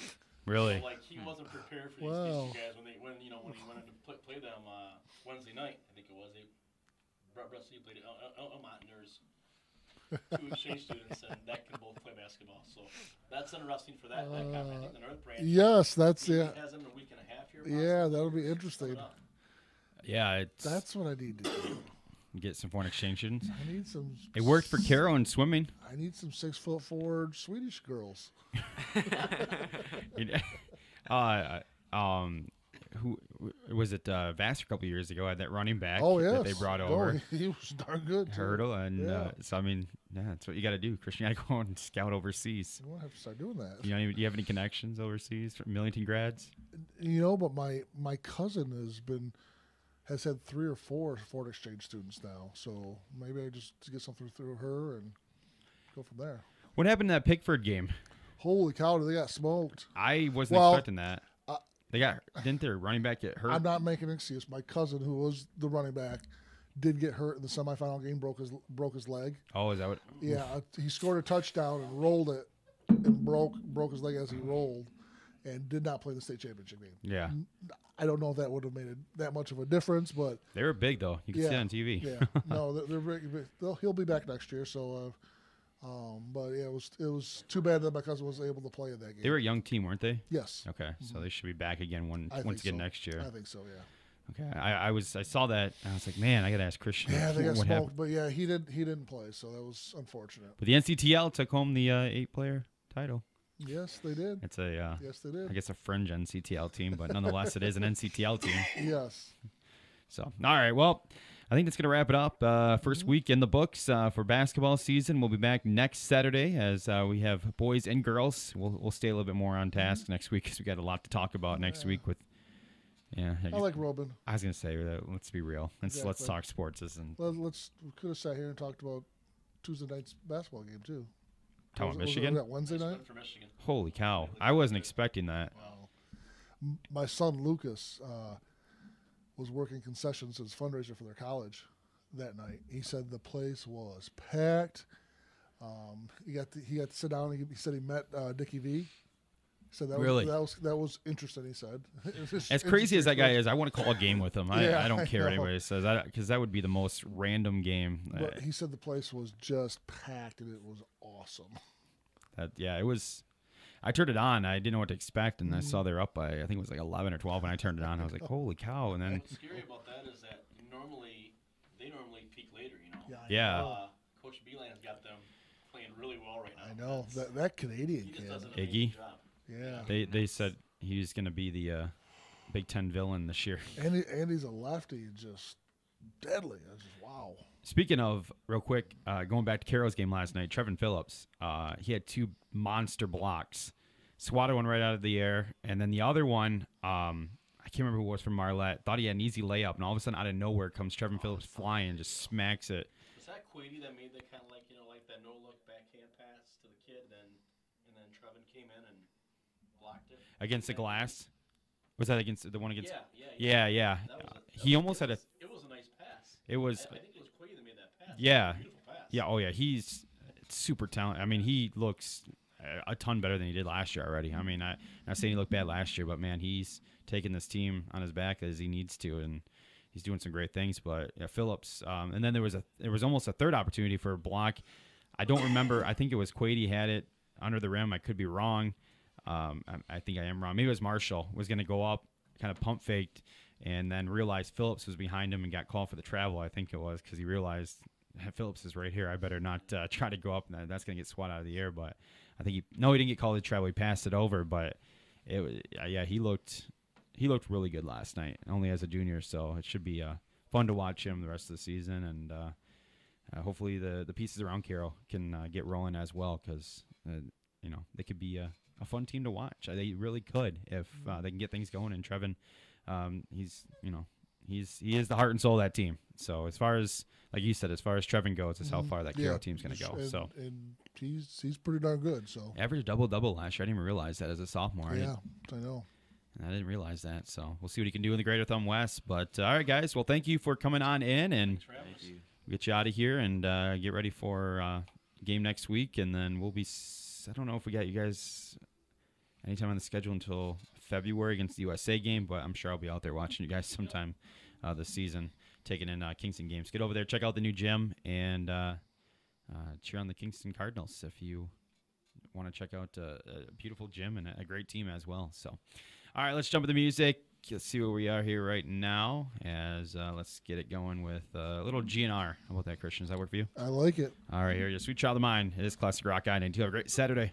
F: Really?
H: So, like, he wasn't prepared for these 2 guys when he went in to play them Wednesday night. I think it was. Brown City played Elmont, and there's 2 exchange students, and that can both play basketball. So that's interesting for that kind of, I think the North Branch.
G: Yes, that's
H: He has them in a week and a half here.
G: Yeah, that'll be interesting.
F: Yeah,
G: that's what I need to do.
F: Get some foreign exchange students.
G: I need some.
F: It worked for Caro in swimming.
G: I need some 6'4" Swedish girls.
F: Who was it? Vassar a couple years ago had that running back
G: that
F: they brought over.
G: He was darn good.
F: Hurdle, and so I mean, that's what you got to do, Christian. You got to go and scout overseas.
G: We'll have to start doing that.
F: Do you have any connections overseas from Millington grads?
G: But my cousin has had 3 or 4 foreign exchange students now, so maybe I just get something through her and go from there.
F: What happened to that Pickford game?
G: Holy cow! They got smoked.
F: I wasn't expecting that. Didn't their running back get hurt?
G: I'm not making an excuse. My cousin, who was the running back, did get hurt in the semifinal game. Broke his leg.
F: Oh, is that what?
G: Yeah, he scored a touchdown and rolled it, and broke his leg as he rolled, and did not play the state championship game.
F: Yeah.
G: I don't know if that would have made that much of a difference, but
F: they were big though. You can see it on TV.
G: Yeah, no, he'll be back next year. So, but yeah, it was too bad that my cousin wasn't able to play in that game.
F: They were a young team, weren't they?
G: Yes.
F: Okay, so they should be back again once again next year.
G: I think so. Yeah.
F: Okay, I saw that. And I was like, man, I got to ask Christian.
G: Yeah, they got
F: what
G: smoked,
F: happened.
G: but yeah, he didn't play, so that was unfortunate.
F: But the NCTL took home the 8-player title.
G: Yes, they did.
F: It's a
G: yes, they did.
F: I guess a fringe NCTL team, but nonetheless, it is an NCTL team.
G: Yes.
F: So, all right, well, I think that's going to wrap it up. First week in the books for basketball season. We'll be back next Saturday as we have boys and girls. We'll stay a little bit more on task next week because we got a lot to talk about next week with. Yeah,
G: I like Robin.
F: I was going to say, let's be real. Let's talk sports.
G: We could have sat here and talked about Tuesday night's basketball game too.
F: Talking about Michigan?
G: Was that Wednesday night?
H: For Michigan.
F: Holy cow. I wasn't expecting that.
G: Wow. My son Lucas was working concessions as a fundraiser for their college that night. He said the place was packed. He got to sit down. He said he met Dickie V. So that was interesting. He said,
F: as crazy as that guy is, I want to call a game with him. I don't care what anybody says because that would be the most random game.
G: But he said the place was just packed and it was awesome.
F: It was. I turned it on. I didn't know what to expect, and I saw they were up by I think it was like 11 or 12. When I turned it on, I was like, "Holy cow!" And then
H: what's scary about that is that they normally peak later.
F: Yeah.
H: Coach Beeline has got them playing really well right now.
G: I know that Canadian kid,
F: Iggy.
G: Yeah.
F: They said he's going to be the Big Ten villain this year.
G: And he's a lefty, just deadly. I was just wow.
F: Speaking of, real quick, going back to Carroll's game last night, Trevin Phillips, he had 2 monster blocks. Swatted one right out of the air, and then the other one, I can't remember who it was from Marlette, thought he had an easy layup, and all of a sudden out of nowhere comes Trevin Phillips flying and just smacks it.
H: Was that Quady that made that kind of like that no-look backhand pass to the kid, and then Trevin came in and blocked it?
F: Against the glass? Was that against the one against?
H: Yeah.
F: He almost had a...
H: It was a nice pass.
F: It was...
H: I think it was Quady that made that pass.
F: Yeah.
H: Beautiful pass.
F: Yeah, oh yeah, he's super talented. I mean, he looks a ton better than he did last year already. I mean, not saying he looked bad last year, but man, he's taking this team on his back as he needs to, and he's doing some great things. But yeah, Phillips, and then there was almost a third opportunity for a block. I don't remember. I think it was Quady had it under the rim. I could be wrong. I think I am wrong. Maybe it was Marshall was going to go up, kind of pump faked, and then realized Phillips was behind him and got called for the travel. I think it was because he realized Phillips is right here. I better not try to go up, and that's going to get swatted out of the air. But I think he didn't get called to travel. He passed it over, but he looked really good last night, only as a junior. So it should be fun to watch him the rest of the season, and hopefully the pieces around Carroll can get rolling as well, because they could be a fun team to watch. They really could if they can get things going. And Trevin, he is the heart and soul of that team. So as far as, like you said, as far as Trevin goes, is how far that Carroll team's going to go.
G: And he's pretty darn good. So
F: average double last year. I didn't even realize that as a sophomore.
G: Yeah, I know.
F: And I didn't realize that. So we'll see what he can do in the Greater Thumb West. But all right, guys. Well, thank you for coming on in, and we'll get you out of here and get ready for game next week. And then we'll be. I don't know if we got you guys anytime on the schedule until February against the USA game, but I'm sure I'll be out there watching you guys sometime this season, taking in Kingston games. Get over there, check out the new gym, and cheer on the Kingston Cardinals if you want to check out a beautiful gym and a great team as well. So, all right, let's jump into the music. Let's see where we are here right now. As let's get it going with a little GNR. How about that, Christian? Does that work for you?
G: I like it.
F: All right, here you go. Sweet Child of Mine. It is Classic Rock I-92. Have a great Saturday.